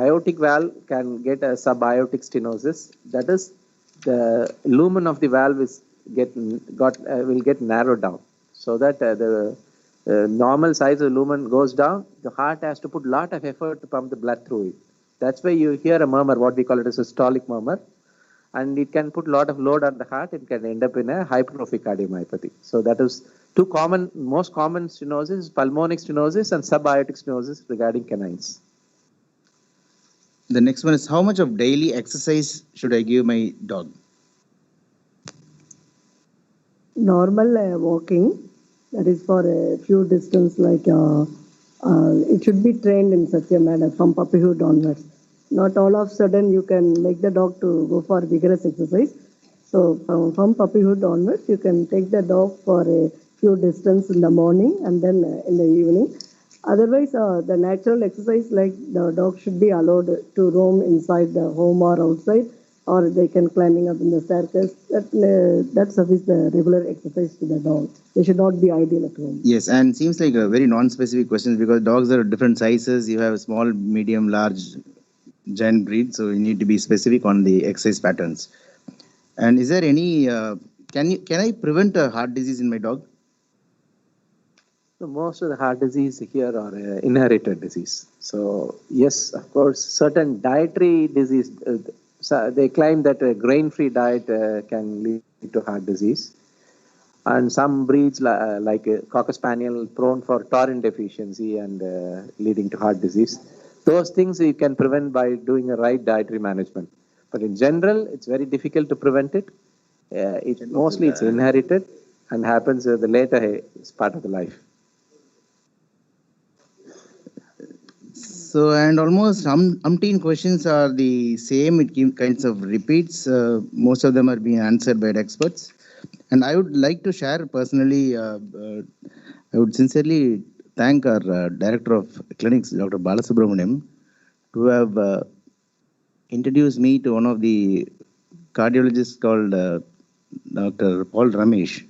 Speaker 8: aortic valve can get a subaortic stenosis. That is, the lumen of the valve will get narrowed down, so that the normal size of the lumen goes down. The heart has to put a lot of effort to pump the blood through it. That's why you hear a murmur, what we call it as a systolic murmur, and it can put a lot of load on the heart. It can end up in a hypertrophic cardiomyopathy. So that is most common stenosis, pulmonic stenosis and subaortic stenosis regarding canines.
Speaker 7: The next one is, how much of daily exercise should I give my dog?
Speaker 2: Normal walking, that is for a few distance, like it should be trained in such a manner from puppyhood onwards. Not all of a sudden you can make the dog to go for vigorous exercise. So from puppyhood onwards, you can take the dog for a few distance in the morning and then in the evening. Otherwise, the natural exercise, like the dog should be allowed to roam inside the home or outside, or they can climbing up in the staircase. That suffices the regular exercise to the dog. They should not be ideal at home.
Speaker 7: Yes, and seems like a very non-specific question because dogs are different sizes. You have small, medium, large, giant breed, so you need to be specific on the exercise patterns. And is there any? Can I prevent a heart disease in my dog?
Speaker 8: So most of the heart disease here are inherited disease. So yes, of course, certain dietary disease. So they claim that a grain-free diet can lead to heart disease, and some breeds like a Cocker Spaniel prone for taurine deficiency and leading to heart disease. Those things you can prevent by doing a right dietary management. But in general, it's very difficult to prevent it. Mostly it's inherited and happens the later part of the life.
Speaker 7: So, and almost umpteen questions are the same. It kinds of repeats. Most of them are being answered by the experts. And I would like to share personally, I would sincerely thank our Director of Clinics, Dr. Balasubramaniam, to have introduced me to one of the cardiologists called Dr. Paul Ramesh.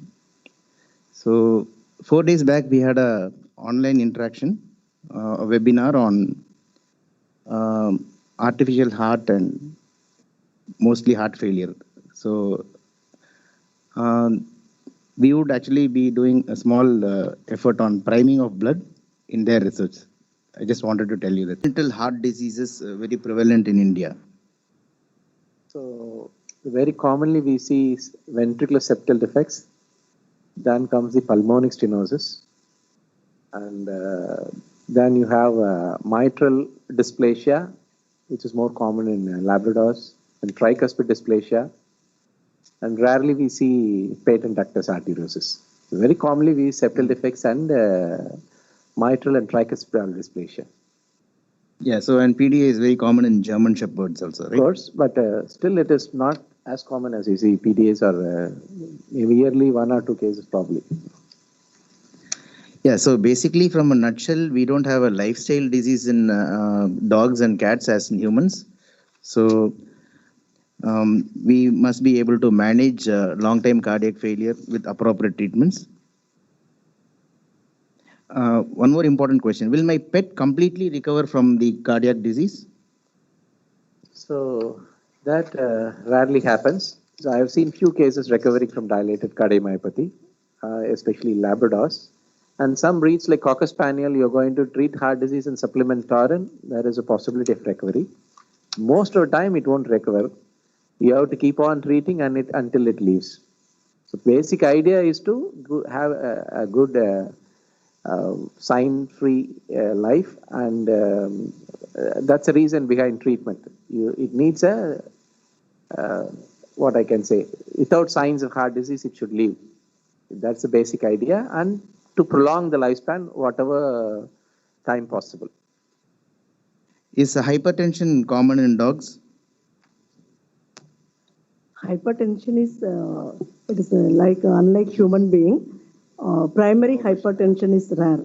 Speaker 7: So 4 days back, we had a online interaction, a webinar on artificial heart and mostly heart failure. So we would actually be doing a small effort on priming of blood in their research. I just wanted to tell you that. Congenital heart diseases very prevalent in India.
Speaker 8: So very commonly we see ventricular septal defects. Then comes the pulmonic stenosis, and then you have mitral dysplasia, which is more common in Labradors, and tricuspid dysplasia, and rarely we see patent ductus arteriosus. So very commonly we see septal defects and mitral and tricuspidal dysplasia.
Speaker 7: Yeah, so and PDA is very common in German Shepherds also, right?
Speaker 8: Of course, but still it is not as common as you see. PDAs are maybe yearly 1 or 2 cases probably.
Speaker 7: Yeah, so basically from a nutshell, we don't have a lifestyle disease in dogs and cats as in humans. So we must be able to manage long-term cardiac failure with appropriate treatments. One more important question. Will my pet completely recover from the cardiac disease?
Speaker 8: So that rarely happens. So I have seen few cases recovering from dilated cardiomyopathy, especially Labradors. And some breeds like Cocker Spaniel, you're going to treat heart disease and supplement taurine. There is a possibility of recovery. Most of the time, it won't recover. You have to keep on treating until it leaves. So basic idea is to have a good sign-free life, and that's the reason behind treatment. It needs without signs of heart disease, it should leave. That's the basic idea, and to prolong the lifespan whatever time possible.
Speaker 7: Is hypertension common in dogs?
Speaker 2: Hypertension is, it is unlike human being, primary hypertension is rare,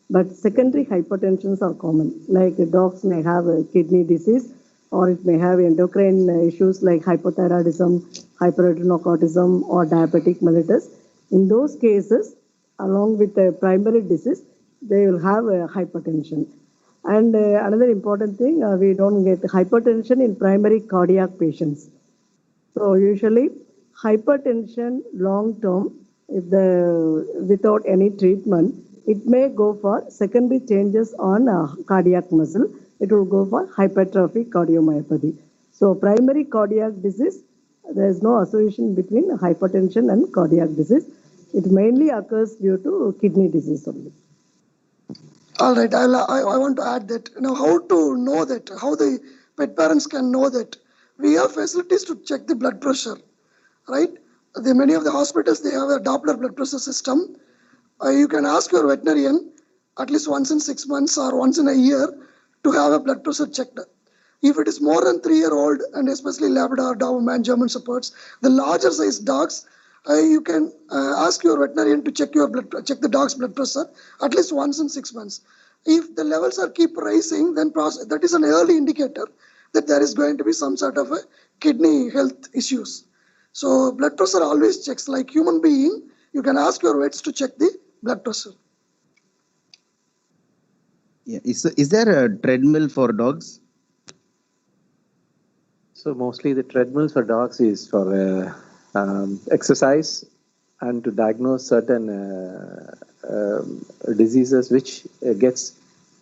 Speaker 2: but secondary hypertensions are common. Like dogs may have a kidney disease, or it may have endocrine issues like hypothyroidism, hyperadenocortism, or diabetic mellitus. In those cases, along with the primary disease, they will have hypertension. And another important thing, we don't get hypertension in primary cardiac patients. So usually hypertension long term, if without any treatment, it may go for secondary changes on cardiac muscle. It will go for hypertrophic cardiomyopathy. So primary cardiac disease, there is no association between hypertension and cardiac disease. It mainly occurs due to kidney disease only.
Speaker 9: All right, I want to add that, how to know that, how the pet parents can know that. We have facilities to check the blood pressure, right? Many of the hospitals, they have a Doppler blood pressure system. You can ask your veterinarian at least once in 6 months or once in a year to have a blood pressure checked. If it is more than 3-year-old, and especially Labrador, Doberman, German Shepherds, the larger size dogs, you can ask your veterinarian to check the dog's blood pressure at least once in 6 months. If the levels keep rising, then that is an early indicator that there is going to be some sort of a kidney health issues. So blood pressure always checks. Like human being, you can ask your vets to check the blood pressure.
Speaker 7: Yeah. Is there a treadmill for dogs?
Speaker 8: So mostly the treadmills for dogs is for exercise and to diagnose certain diseases which gets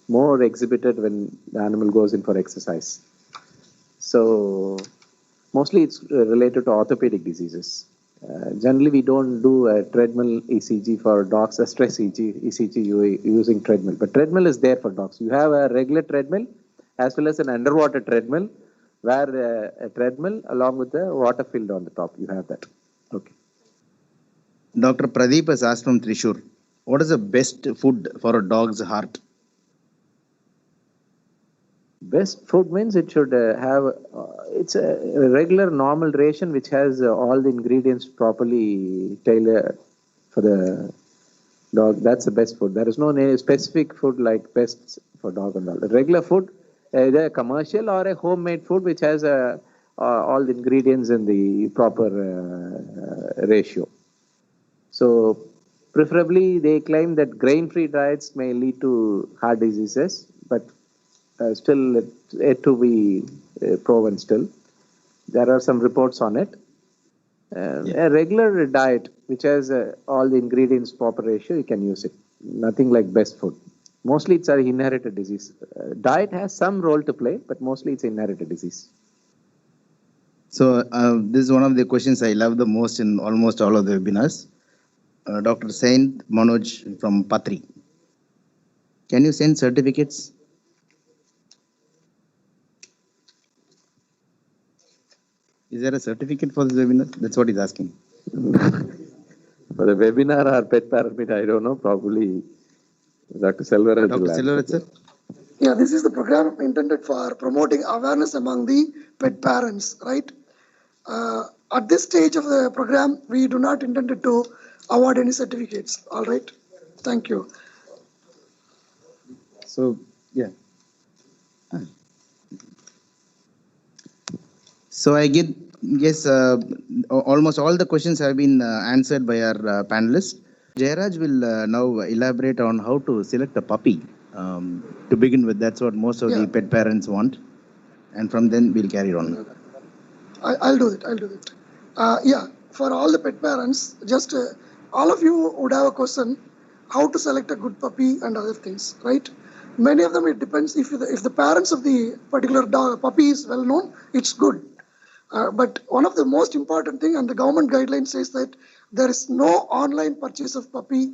Speaker 8: more exhibited when the animal goes in for exercise. So mostly it's related to orthopedic diseases. Generally, we don't do a treadmill ECG for dogs, a stress ECG using treadmill. But treadmill is there for dogs. You have a regular treadmill as well as an underwater treadmill, where a treadmill along with the water filled on the top. You have that. Okay.
Speaker 7: Dr. Pradeep has asked from Trishur, what is the best food for a dog's heart?
Speaker 8: Best food means it should have, it's a regular normal ration which has all the ingredients properly tailored for the dog. That's the best food. There is no specific food like best for dog and all. The regular food, either a commercial or a homemade food which has all the ingredients in the proper ratio. So preferably they claim that grain-free diets may lead to heart diseases, but still it's yet to be proven still. There are some reports on it. A regular diet which has all the ingredients proper ratio, you can use it. Nothing like best food. Mostly it's an inherited disease. Diet has some role to play, but mostly it's inherited disease.
Speaker 7: So this is one of the questions I love the most in almost all of the webinars. Dr. Saint Manoj from Patri. Can you send certificates? Is there a certificate for this webinar? That's what he's asking.
Speaker 8: For the webinar or pet parent meet, I don't know. Probably Dr. Selvaraj.
Speaker 7: Dr. Selvaraj, sir?
Speaker 9: Yeah, this is the program intended for promoting awareness among the pet parents, right? At this stage of the program, we do not intend to award any certificates. All right. Thank you.
Speaker 7: So, yeah. So I guess almost all the questions have been answered by our panelists. Jairaj will now elaborate on how to select a puppy. To begin with, that's what most of the pet parents want. And from then we'll carry on.
Speaker 9: I'll do it. Yeah, for all the pet parents, just all of you would have a question, how to select a good puppy and other things, right? Many of them, it depends. If the parents of the particular puppy is well known, it's good. But one of the most important thing, and the government guideline says that there is no online purchase of puppy.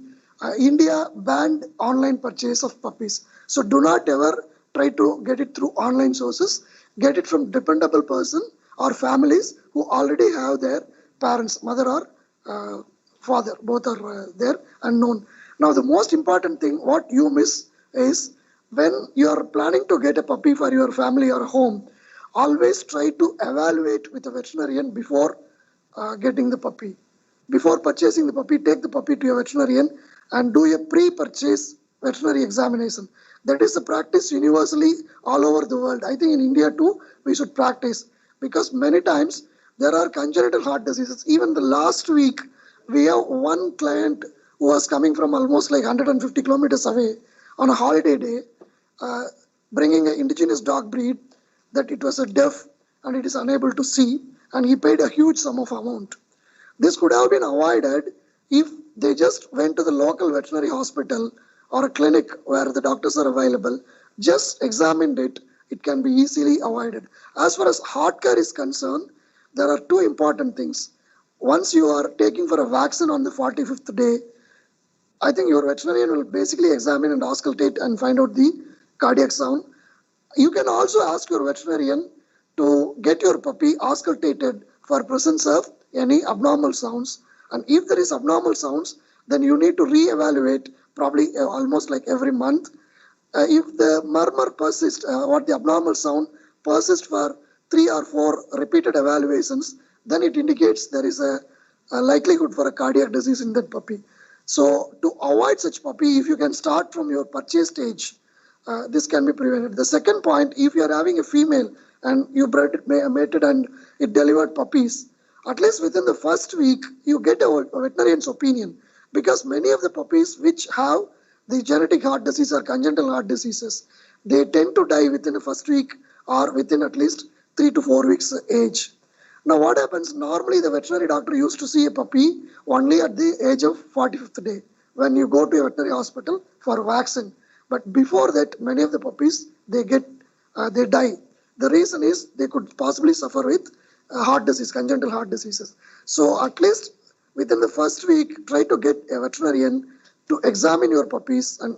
Speaker 9: India banned online purchase of puppies. So do not ever try to get it through online sources. Get it from dependable person or families who already have their parents, mother or father, both are there and known. Now, the most important thing, what you miss is when you are planning to get a puppy for your family or home, always try to evaluate with a veterinarian before getting the puppy. Before purchasing the puppy, take the puppy to a veterinarian and do a pre-purchase veterinary examination. That is the practice universally all over the world. I think in India too, we should practice, because many times there are congenital heart diseases. Even the last week, we have one client who was coming from almost like 150 kilometers away on a holiday day, bringing an indigenous dog breed that it was a deaf and it is unable to see, and he paid a huge sum of amount. This could have been avoided if they just went to the local veterinary hospital or a clinic where the doctors are available, just examined it. It can be easily avoided. As far as heart care is concerned, there are two important things. Once you are taking for a vaccine on the 45th day, I think your veterinarian will basically examine and auscultate and find out the cardiac sound. You can also ask your veterinarian to get your puppy auscultated for presence of any abnormal sounds. And if there is abnormal sounds, then you need to re-evaluate probably almost like every month. If the murmur persists, what the abnormal sound persists for 3 or 4 repeated evaluations, then it indicates there is a likelihood for a cardiac disease in that puppy. So to avoid such puppy, if you can start from your purchase stage, this can be prevented. The second point, if you are having a female and you bred it, mated and it delivered puppies, at least within the first week, you get a veterinarian's opinion, because many of the puppies which have the genetic heart disease or congenital heart diseases, they tend to die within the first week or within at least 3 to 4 weeks age. Now what happens, normally the veterinary doctor used to see a puppy only at the age of 45th day when you go to a veterinary hospital for vaccine. But before that, many of the puppies, they die. The reason is they could possibly suffer with heart disease, congenital heart diseases. So at least within the first week, try to get a veterinarian to examine your puppies and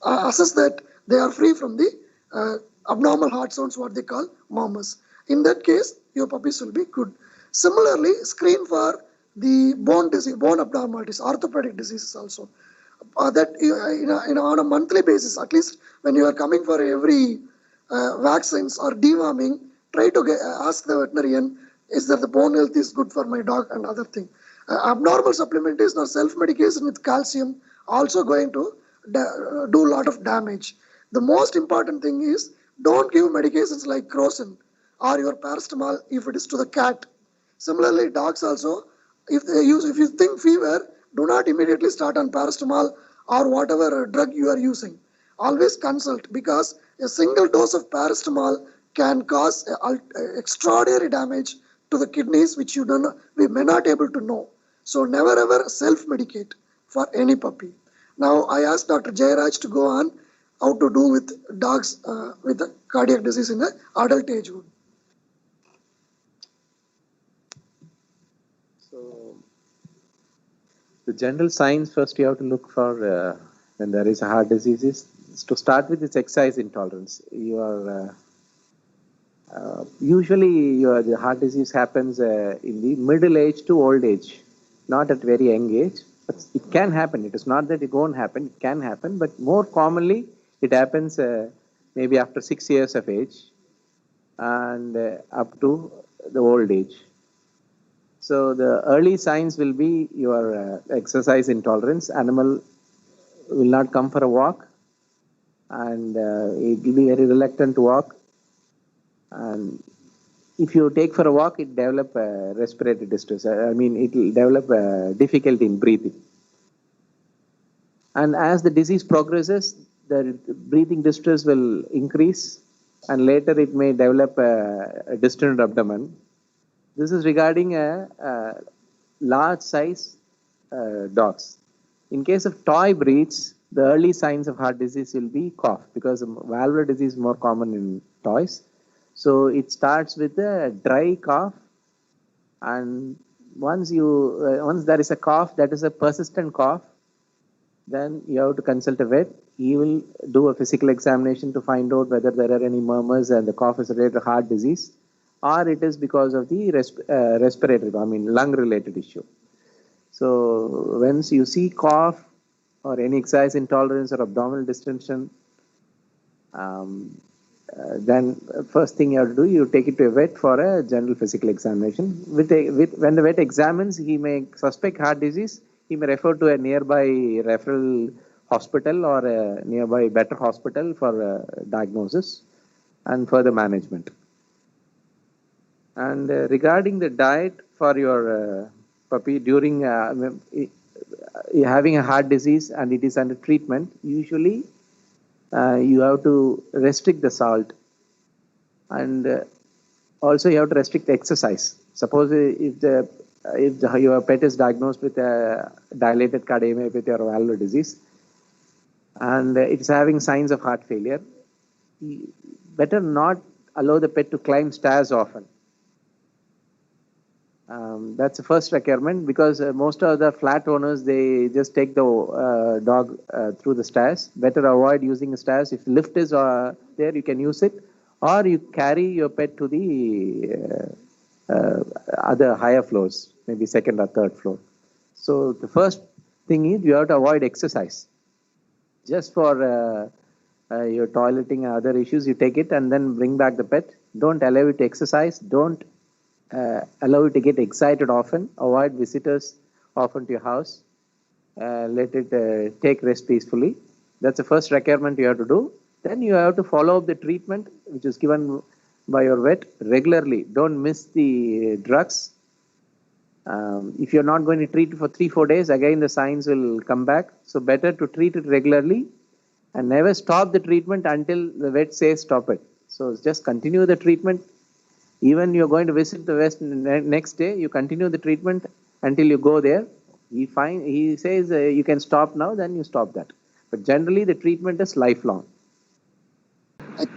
Speaker 9: assess that they are free from the abnormal heart sounds, what they call murmurs. In that case, your puppies will be good. Similarly, screen for the bone disease, bone abnormalities, orthopedic diseases also. That on a monthly basis, at least when you are coming for every vaccines or deworming, try to ask the veterinarian, is that the bone health is good for my dog and other thing. Abnormal supplementation or self-medication with calcium also going to do a lot of damage. The most important thing is don't give medications like Crocin or your paracetamol if it is to the cat. Similarly, dogs also, if you think fever, do not immediately start on paracetamol or whatever drug you are using. Always consult, because a single dose of paracetamol can cause extraordinary damage to the kidneys, which we may not able to know. So never ever self-medicate for any puppy. Now I asked Dr. Jayaraj to go on how to do with dogs with a cardiac disease in the adult agehood.
Speaker 8: So the general signs first you have to look for when there is a heart disease is to start with its exercise intolerance. You are usually the heart disease happens in the middle age to old age, not at very young age. But it can happen. It is not that it won't happen. It can happen, but more commonly it happens maybe after 6 years of age and up to the old age. So the early signs will be your exercise intolerance. Animal will not come for a walk, and it will be very reluctant to walk. And if you take for a walk, it develop respiratory distress. I mean, it will develop difficulty in breathing. And as the disease progresses, the breathing distress will increase, and later it may develop a distended abdomen. This is regarding large size dogs. In case of toy breeds, the early signs of heart disease will be cough, because valvular disease is more common in toys. So it starts with a dry cough, and once there is a cough that is a persistent cough, then you have to consult a vet. He will do a physical examination to find out whether there are any murmurs and the cough is related to heart disease, or it is because of the respiratory, lung related issue. So once you see cough or any exercise intolerance or abdominal distension, then first thing you have to do, you take it to a vet for a general physical examination. When the vet examines, he may suspect heart disease, he may refer to a nearby referral hospital or a nearby better hospital for diagnosis and further management. And regarding the diet for your puppy during having a heart disease and it is under treatment, usually you have to restrict the salt, and also you have to restrict the exercise. Suppose if your pet is diagnosed with a dilated cardiomyopathy or valvular disease, and it is having signs of heart failure, better not allow the pet to climb stairs often. That's the first requirement, because most of the flat owners, they just take the dog through the stairs. Better avoid using the stairs. If lift is there, you can use it, or you carry your pet to the other higher floors, maybe second or third floor. So the first thing is you have to avoid exercise. Just for your toileting and other issues, you take it and then bring back the pet. Don't allow it to exercise. Don't allow it to get excited often. Avoid visitors often to your house. Let it take rest peacefully. That's the first requirement you have to do. Then you have to follow up the treatment which is given by your vet regularly. Don't miss the drugs. If you're not going to treat it for 3-4 days, again the signs will come back. So better to treat it regularly and never stop the treatment until the vet says stop it. So just continue the treatment. Even you're going to visit the vet next day, you continue the treatment until you go there. He says you can stop now, then you stop that. But generally the treatment is lifelong.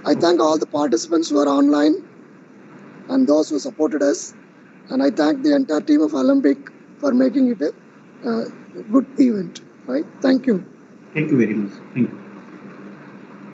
Speaker 9: I thank all the participants who are online and those who supported us. And I thank the entire team of Olympic for making it a good event. Right? Thank you.
Speaker 7: Thank you very much. Thank you.